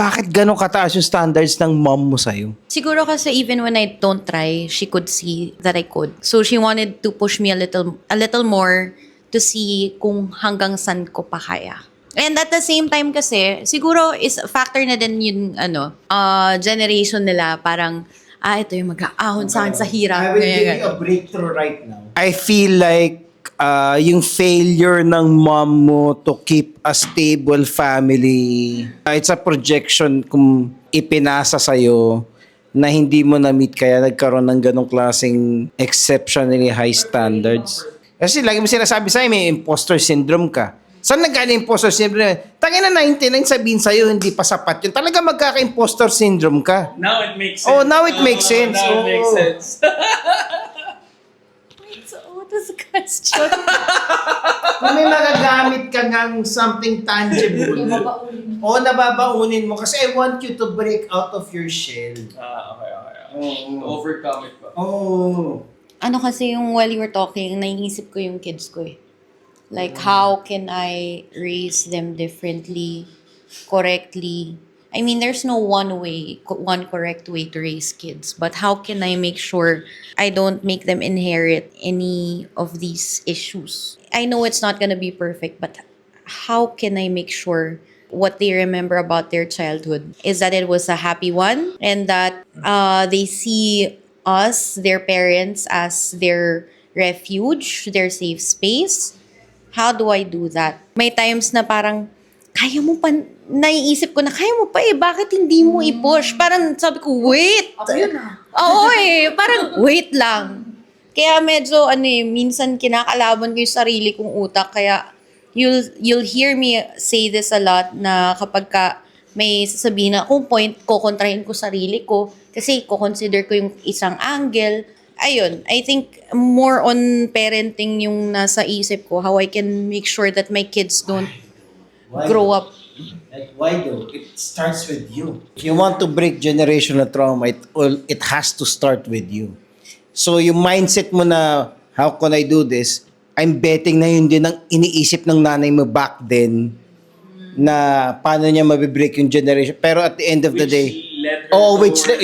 bakit ganun kataas yung standards ng mom mo sa'yo? Siguro kasi even when I don't try, she could see that I could. So she wanted to push me a little more to see kung hanggang saan ko pa kaya. And at the same time kasi, siguro is factor na din yung generation nila. Parang, ito yung mag-aahon sa akin sa hirap. I will give Ganyan, you a breakthrough right now. I feel like yung failure ng mom mo to keep a stable family, it's a projection kung ipinasa sa'yo na hindi mo na-meet kaya nagkaroon ng ganong klaseng exceptionally high standards. Kasi lagi mo sinasabi sa'yo, may imposter syndrome ka. Saan nagkano imposter syndrome? Tangina 99 sabihin sa'yo, hindi pa sapat yun. Talaga magkaka-imposter syndrome ka. Now it makes Oh, now it makes sense. Now it makes Oo. sense. So, what was the question? Kung may magagamit ka ng something tangible, o nababaunin mo kasi I want you to break out of your shell. Okay. Oo. Overcome it ba? Oh. Ano kasi yung while you were talking, naiisip ko yung kids ko eh. Like, how can I raise them differently, correctly? I mean, there's no one correct way to raise kids. But how can I make sure I don't make them inherit any of these issues? I know it's not gonna be perfect, but how can I make sure what they remember about their childhood is that it was a happy one and that they see us, their parents, as their refuge, their safe space? How do I do that? May times na parang, kaya mo pa, naiisip ko na, kaya mo pa bakit hindi mo i-push? Parang sabi ko, wait! Oo parang wait lang. Kaya medyo, minsan kinakalaban ko yung sarili kong utak. Kaya you'll hear me say this a lot na kapag ka may sasabihin na kung point, kukontrahin ko sarili ko kasi ko-consider ko yung isang angle. Ayun, I think more on parenting yung nasa isip ko, how I can make sure that my kids don't grow up. Like, why though? It starts with you. If you want to break generational trauma, it has to start with you. So, yung mindset mo na, how can I do this? I'm betting na yun din ang iniisip ng nanay mo back then na paano niya mabibreak yung generation. Pero at the end of the day,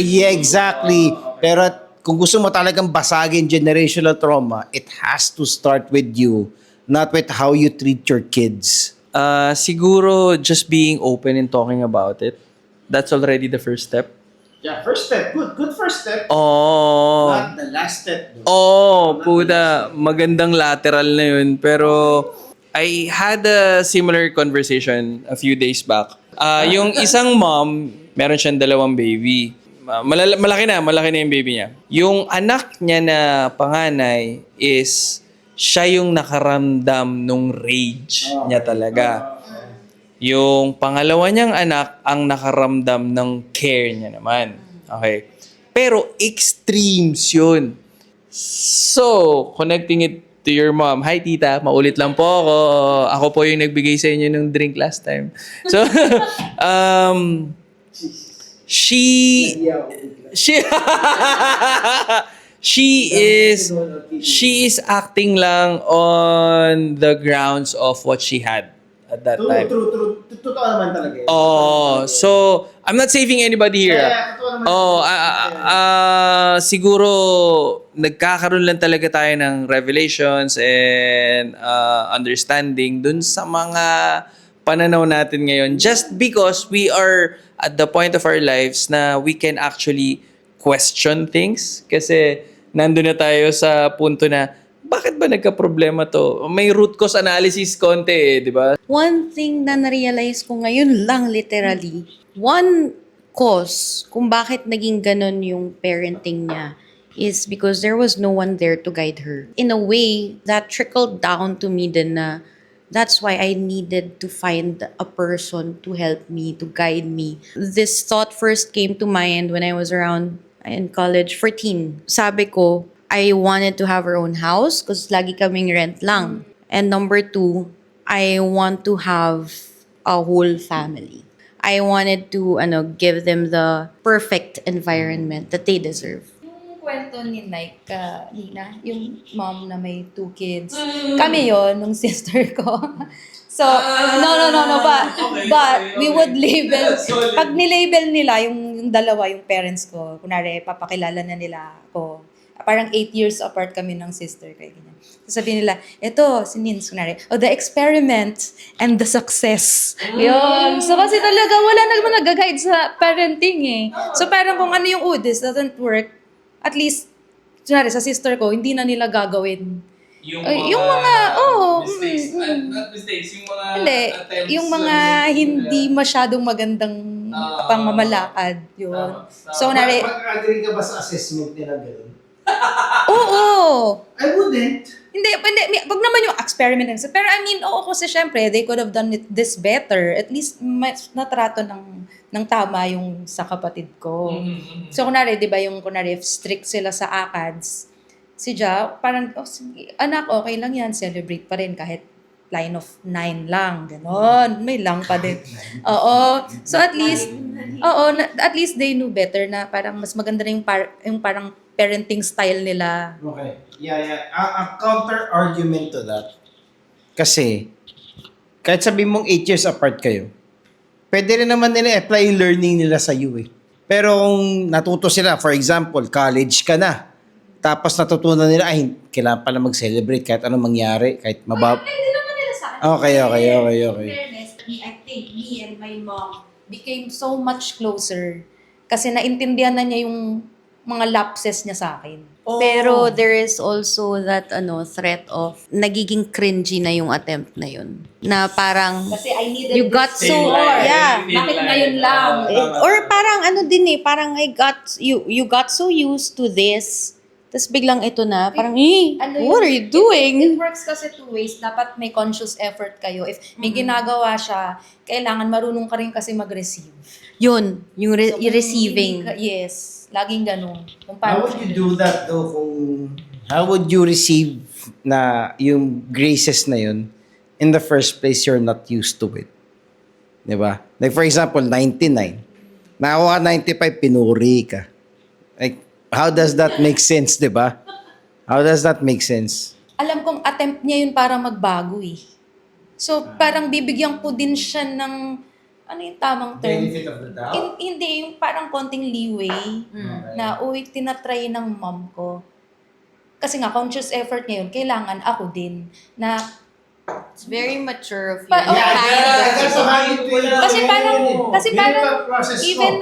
yeah, exactly. Pero kung gusto mo talagang basagin generational trauma, it has to start with you, not with how you treat your kids. Siguro just being open and talking about it. That's already the first step. Yeah, first step. Good first step. Oh. Not the last step. Puta, magandang lateral na yun. Pero I had a similar conversation a few days back. Yung isang mom, meron siyang 2 baby. Malaki na yung baby niya. Yung anak niya na panganay is siya yung nakaramdam nung rage niya talaga. Yung pangalawa niyang anak ang nakaramdam ng care niya naman. Okay. Pero extremes yun. So, connecting it to your mom. Hi, tita. Maulit lang po ako. Ako po yung nagbigay sa inyo ng drink last time. So, she is acting lang on the grounds of what she had at that time. True. Totoo naman talaga yun. So I'm not saving anybody here. Siguro nagkakaroon lang talaga tayo ng revelations and understanding dun sa mga pananaw natin ngayon just because we are at the point of our lives na we can actually question things kasi nandun na tayo sa punto na bakit ba nagka-problema to? May root cause analysis konti di ba? One thing na na-realize ko ngayon lang literally, one cause kung bakit naging ganon yung parenting niya is because there was no one there to guide her. In a way, that trickled down to me din na that's why I needed to find a person to help me, to guide me. This thought first came to mind when I was around in college, 14. Sabi ko, I wanted to have our own house because lagi kaming rent lang. And number 2, I want to have a whole family. I wanted to give them the perfect environment that they deserve. Yung kwento ni Nina, yung mom na may 2 kids. Kami yon nung sister ko. So, no. But we would label, pag nilabel nila yung dalawa, yung parents ko, kunwari, papakilala na nila ako. Parang 8 years apart kami ng sister ko. Ganyan. So sabihin nila, eto, si Nins, kunwari, the experiment and the success. Yun. So kasi talaga, wala naman nag-guide sa parenting eh. So parang kung ano yung, this doesn't work, at least, kunwari, sa sister ko, hindi na nila gagawin. Yung mga mistakes, not mistakes, yung mga hindi, attempts. yung mga hindi masyadong magandang pangmamalakad. Yun. So, kunwari, Mag-agree ka ba sa assessment nila gano'n? oo. I wouldn't. Hindi, wag naman yung experiment. Pero I mean, oo, kasi syempre, they could have done this better. At least, natrato ng tama yung sa kapatid ko. So, kunwari, di ba, kunwari, if strict sila sa ACADS, si Ja, parang, sige, anak, okay lang yan, celebrate pa rin kahit line of 9 lang, gano'n. May lang pa din. Oo. So, at least, at least they knew better na parang mas maganda na yung parang parenting style nila. Okay. Yeah. A counter-argument to that. Kasi, kahit sabi mong 8 years apart kayo, pwede rin naman nila apply yung learning nila sa iyo eh. Pero kung natuto sila, for example, college ka na, tapos natutunan nila, ay, kailangan pala mag-celebrate kahit anong mangyari, kahit mabab... Hindi naman nila sa akin. Okay. Fairness, I think me and my mom became so much closer kasi naintindihan na niya yung mga lapses niya sa akin. Pero there is also that threat of nagiging cringy na yung attempt na yun. Na parang Kasi I needed you got this so before. yeah. Bakit ngayon lang? Or parang parang you got so used to this. Tapos biglang ito na, parang, what are you doing? It works kasi two ways. Dapat may conscious effort kayo. If may ginagawa siya, kailangan marunong ka rin kasi mag-receive. Yun, yung So, kung receiving. hindi ka- yes. Laging ganun. Kung How paano would you do that though how would you receive na yung graces na yun in the first place you're not used to it? Diba? Like for example, 99. Nakakuha ka 95, pinuri ka. Like, how does that make sense, diba? How does that make sense? alam kong attempt niya yun para magbago eh. So, parang bibigyan ko din siya ng, ano yung tamang term? Benefit of the doubt? Hindi, yung parang konting leeway na, tinatry ng mom ko. Kasi nga, conscious effort niya yun, kailangan ako din na, It's very mature of you. That's how you do it. kasi parang, process even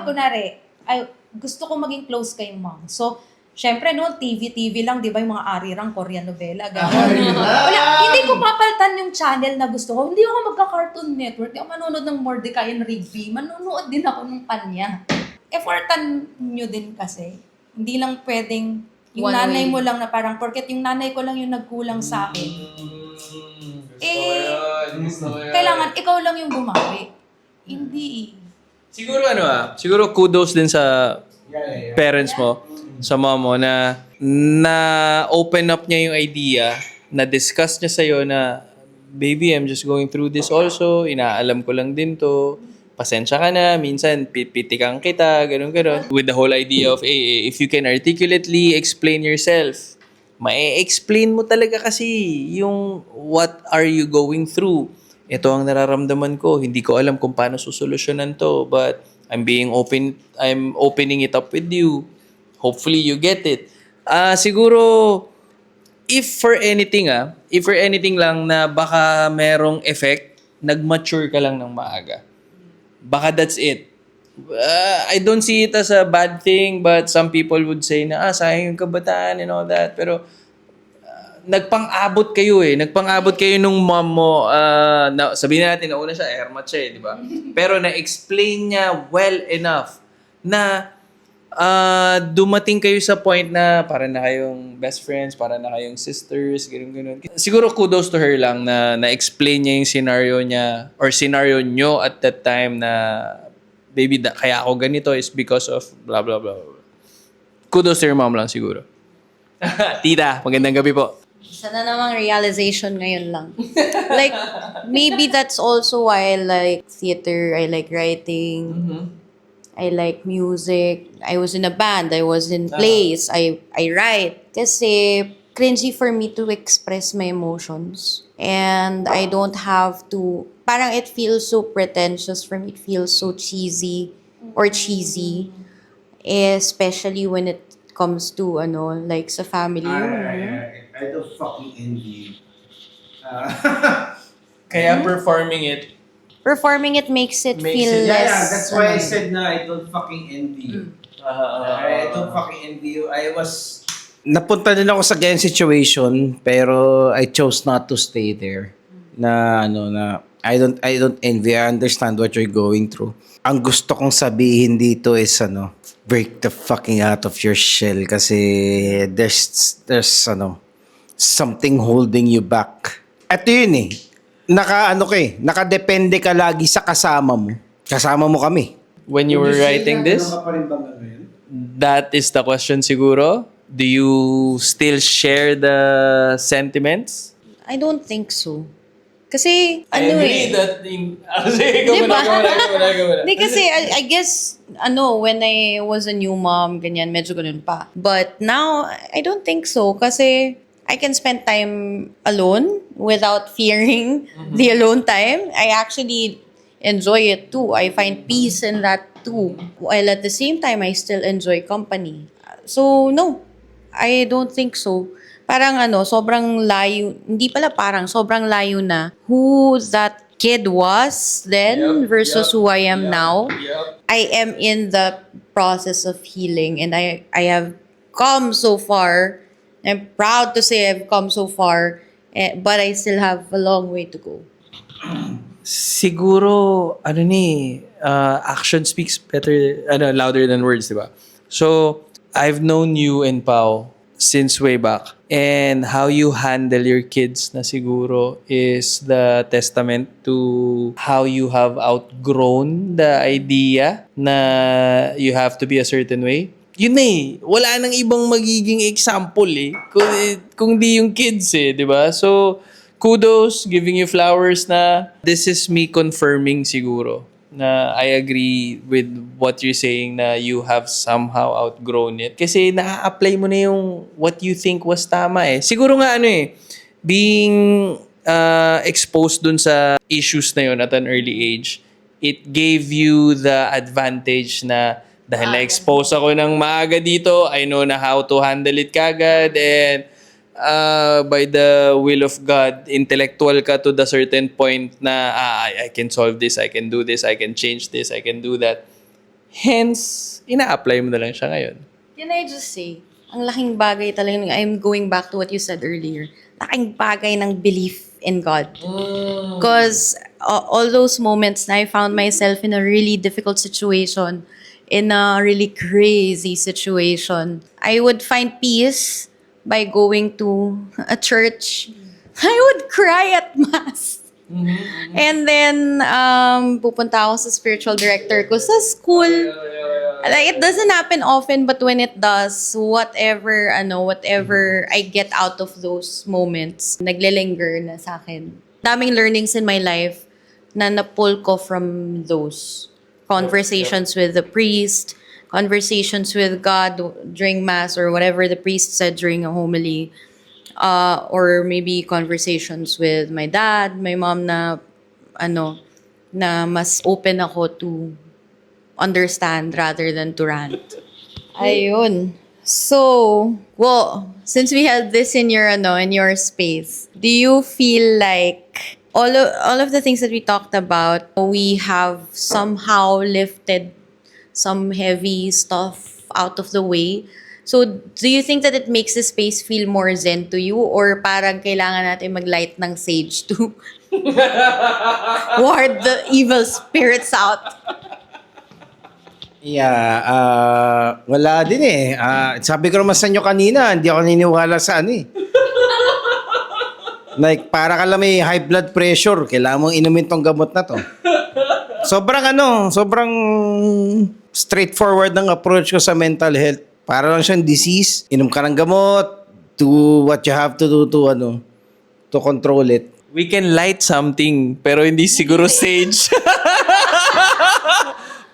kunwari, ay, gusto ko maging close kay mom. So, syempre, TV lang, di ba, yung mga arirang Korean novela, gano'n. Wala, hindi ko papalitan yung channel na gusto ko. Hindi ako magka-Cartoon Network. Hindi ako manonood ng Mordecai and Rigby. Manonood din ako ng kanya. Effortan nyo din kasi. Hindi lang pwedeng, yung One nanay way. mo lang na parang, porket yung nanay ko lang yung nagkulang sa akin. Kailangan ikaw lang yung bumawi. Hindi. Siguro kudos din sa parents mo, sa mom mo, na open up niya yung idea, na discuss niya sa'yo na, baby, I'm just going through this also, inaalam ko lang din to, pasensya ka na, minsan pitikan kita, ganun. With the whole idea of, if you can articulately explain yourself, ma-explain mo talaga kasi yung what are you going through. Ito ang nararamdaman ko, hindi ko alam kung paano susolusyonan to, but I'm opening it up with you. Hopefully you get it. Siguro, if for anything lang na baka merong effect, nag-mature ka lang ng maaga. Baka that's it. I don't see it as a bad thing, but some people would say na, sayang yung kabataan and all that. Pero, nagpang-abot kayo eh. Nagpang-abot kayo nung mom mo. Sabihin natin, nauna siya, airmat siya di ba? Pero na-explain niya well enough na dumating kayo sa point na para na kayong best friends, para na kayong sisters, gano'n. Siguro kudos to her lang na na-explain niya yung scenario niya or scenario nyo at that time na baby, kaya ako ganito is because of blah, blah, blah. Kudos to your mom lang siguro. Tita, magandang gabi po. Sana namang realization ngayon lang. Like, maybe that's also why I like theater, I like writing, I like music. I was in a band, I was in plays, I write. Kasi cringy for me to express my emotions. And I don't have to, parang it feels so pretentious for me, it feels so cheesy, especially when it comes to like sa family. I don't fucking envy you. Kaya performing it Performing it makes it Makes feel it- less. That's why I said na I don't fucking envy you. I don't uh, fucking envy you. Napunta din ako sa ganyan situation, pero I chose not to stay there. Na I don't envy. I understand what you're going through. Ang gusto kong sabihin dito is break the fucking out of your shell kasi there's something holding you back. Ito yun nakadepende ka lagi sa kasama mo. Kasama mo kami. When you were writing this, that is the question siguro. Do you still share the sentiments? I don't think so. Kasi, I agree that sige, go Diba? muna. Hindi kasi, I guess, when I was a new mom, ganyan, medyo ganun pa. But now, I don't think so. Kasi, I can spend time alone without fearing the alone time. I actually enjoy it too. I find peace in that too. While at the same time, I still enjoy company. So, no. I don't think so. Parang sobrang layo. Hindi pala parang, sobrang layo na who that kid was then versus who I am now. I am in the process of healing and I have come so far. I'm proud to say I've come so far, but I still have a long way to go. Siguro, action speaks better, louder than words, di ba? So, I've known you and Pao since way back. And how you handle your kids na siguro is the testament to how you have outgrown the idea na you have to be a certain way. Yun wala nang ibang magiging example kung di yung kids di ba? So, kudos, giving you flowers na this is me confirming siguro na I agree with what you're saying na you have somehow outgrown it. Kasi na-apply mo na yung what you think was tama Siguro nga being exposed dun sa issues na yun at an early age, it gave you the advantage na dahil na-expose ako ng maaga dito, I know na how to handle it kagad and by the will of God, intellectual ka to the certain point na I can solve this, I can do this, I can change this, I can do that. Hence, ina-apply mo na lang siya ngayon. Can I just say, ang laking bagay talaga, I'm going back to what you said earlier, laking bagay ng belief in God. Because all those moments na I found myself in a really difficult situation, in a really crazy situation, I would find peace by going to a church. I would cry at Mass. And then, pupunta ako sa spiritual director ko sa school. Like, it doesn't happen often, but when it does, whatever I get out of those moments, naglilinger na sa akin. Daming learnings in my life na na-pull ko from those conversations with the priest, conversations with God during Mass or whatever the priest said during a homily, or maybe conversations with my dad, my mom na mas open ako to understand rather than to rant. Ayun. So, since we had this in your space, do you feel like all of the things that we talked about, we have somehow lifted some heavy stuff out of the way? So, do you think that it makes the space feel more zen to you? Or parang kailangan natin mag-light ng sage to ward the evil spirits out? Yeah, wala din sabi ko naman sa inyo kanina, hindi ako naniniwala sa Like, para ka lang may high blood pressure, kailangan mong inumin tong gamot na to. Sobrang straightforward ng approach ko sa mental health. Para lang siyang disease, inom ka ng gamot, do what you have to do to control it. We can light something, pero hindi siguro sage.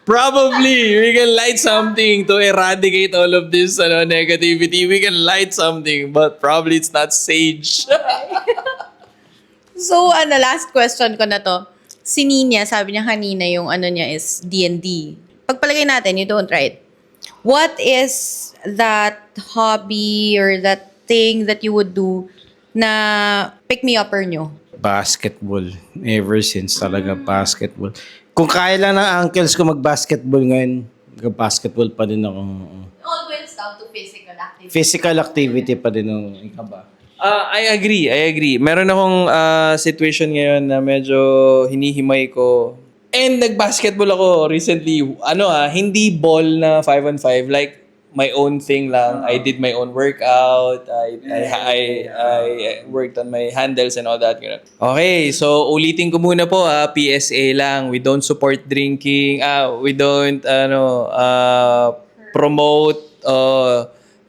Probably, we can light something to eradicate all of this negativity. We can light something, but probably it's not sage. So, last question ko na to. Si Nina, sabi niya kanina yung niya is D&D. Pagpalagay natin, you don't, right? what is that hobby or that thing that you would do na pick-me-upper nyo? Basketball. Ever since talaga basketball. Kung kaya lang ng uncles ko mag-basketball ngayon, mag-basketball pa din ako. Always down to physical activity. Physical activity pa din ng ikaw ba? I agree. Meron akong situation ngayon na medyo hinihimay ko. And nag-basketball ako recently. Hindi ball na 5-on-5. Like, my own thing lang. I did my own workout. I worked on my handles and all that. Ganun. Okay, so ulitin ko muna po PSA lang. We don't support drinking. We don't promote.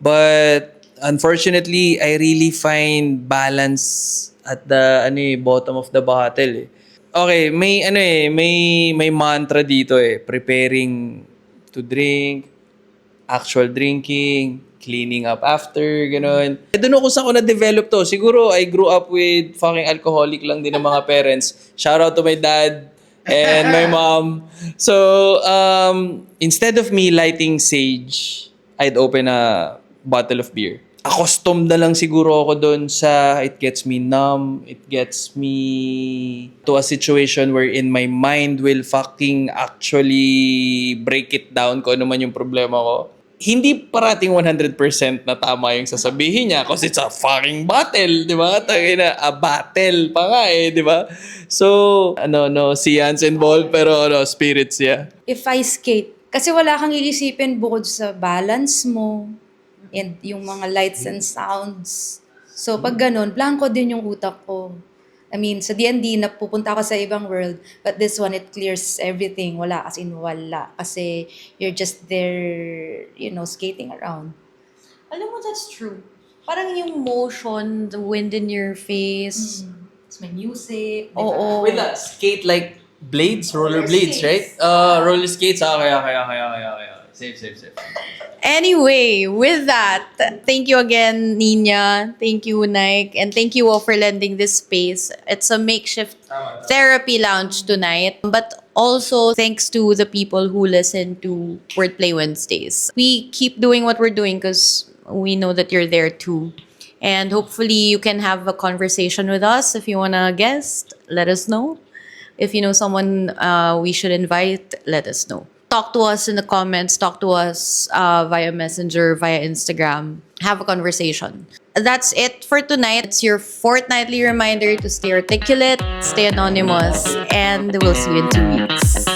But unfortunately, I really find balance at the bottom of the bottle. Okay, may mantra dito preparing to drink, actual drinking, cleaning up after, gano'n. Doon ako saan ko na-develop to. Siguro, I grew up with fucking alcoholic lang din ng mga parents. Shout out to my dad and my mom. So, instead of me lighting sage, I'd open a bottle of beer. Accustomed na lang siguro ako doon sa it gets me numb, it gets me to a situation wherein my mind will fucking actually break it down kung ano man yung problema ko. Hindi parating 100% na tama yung sasabihin niya kasi it's a fucking battle, di ba? Tangina, a battle pa nga di ba? So, no science involved pero spirits, yeah. If I skate, kasi wala kang iisipin bukod sa balance mo and yung mga lights and sounds. So, pag ganun, blanco din yung utak ko. I mean, sa D&D, napupunta ako sa ibang world. But this one, it clears everything. Wala, as in wala. Kasi you're just there, skating around. Alam mo, that's true. Parang yung motion, the wind in your face. It's my music. Oo. With that, skate like blades, roller blades, right? Roller skates. Kaya. Safe. Anyway, with that, thank you again, Nina. Thank you, Nike. And thank you all for lending this space. It's a makeshift therapy lounge tonight. But also, thanks to the people who listen to Wordplay Wednesdays. We keep doing what we're doing because we know that you're there too. And hopefully, you can have a conversation with us. If you want to guest, let us know. If you know someone we should invite, let us know. Talk to us in the comments. Talk to us via Messenger, via Instagram. Have a conversation. That's it for tonight. It's your fortnightly reminder to stay articulate, stay anonymous, and we'll see you in 2 weeks.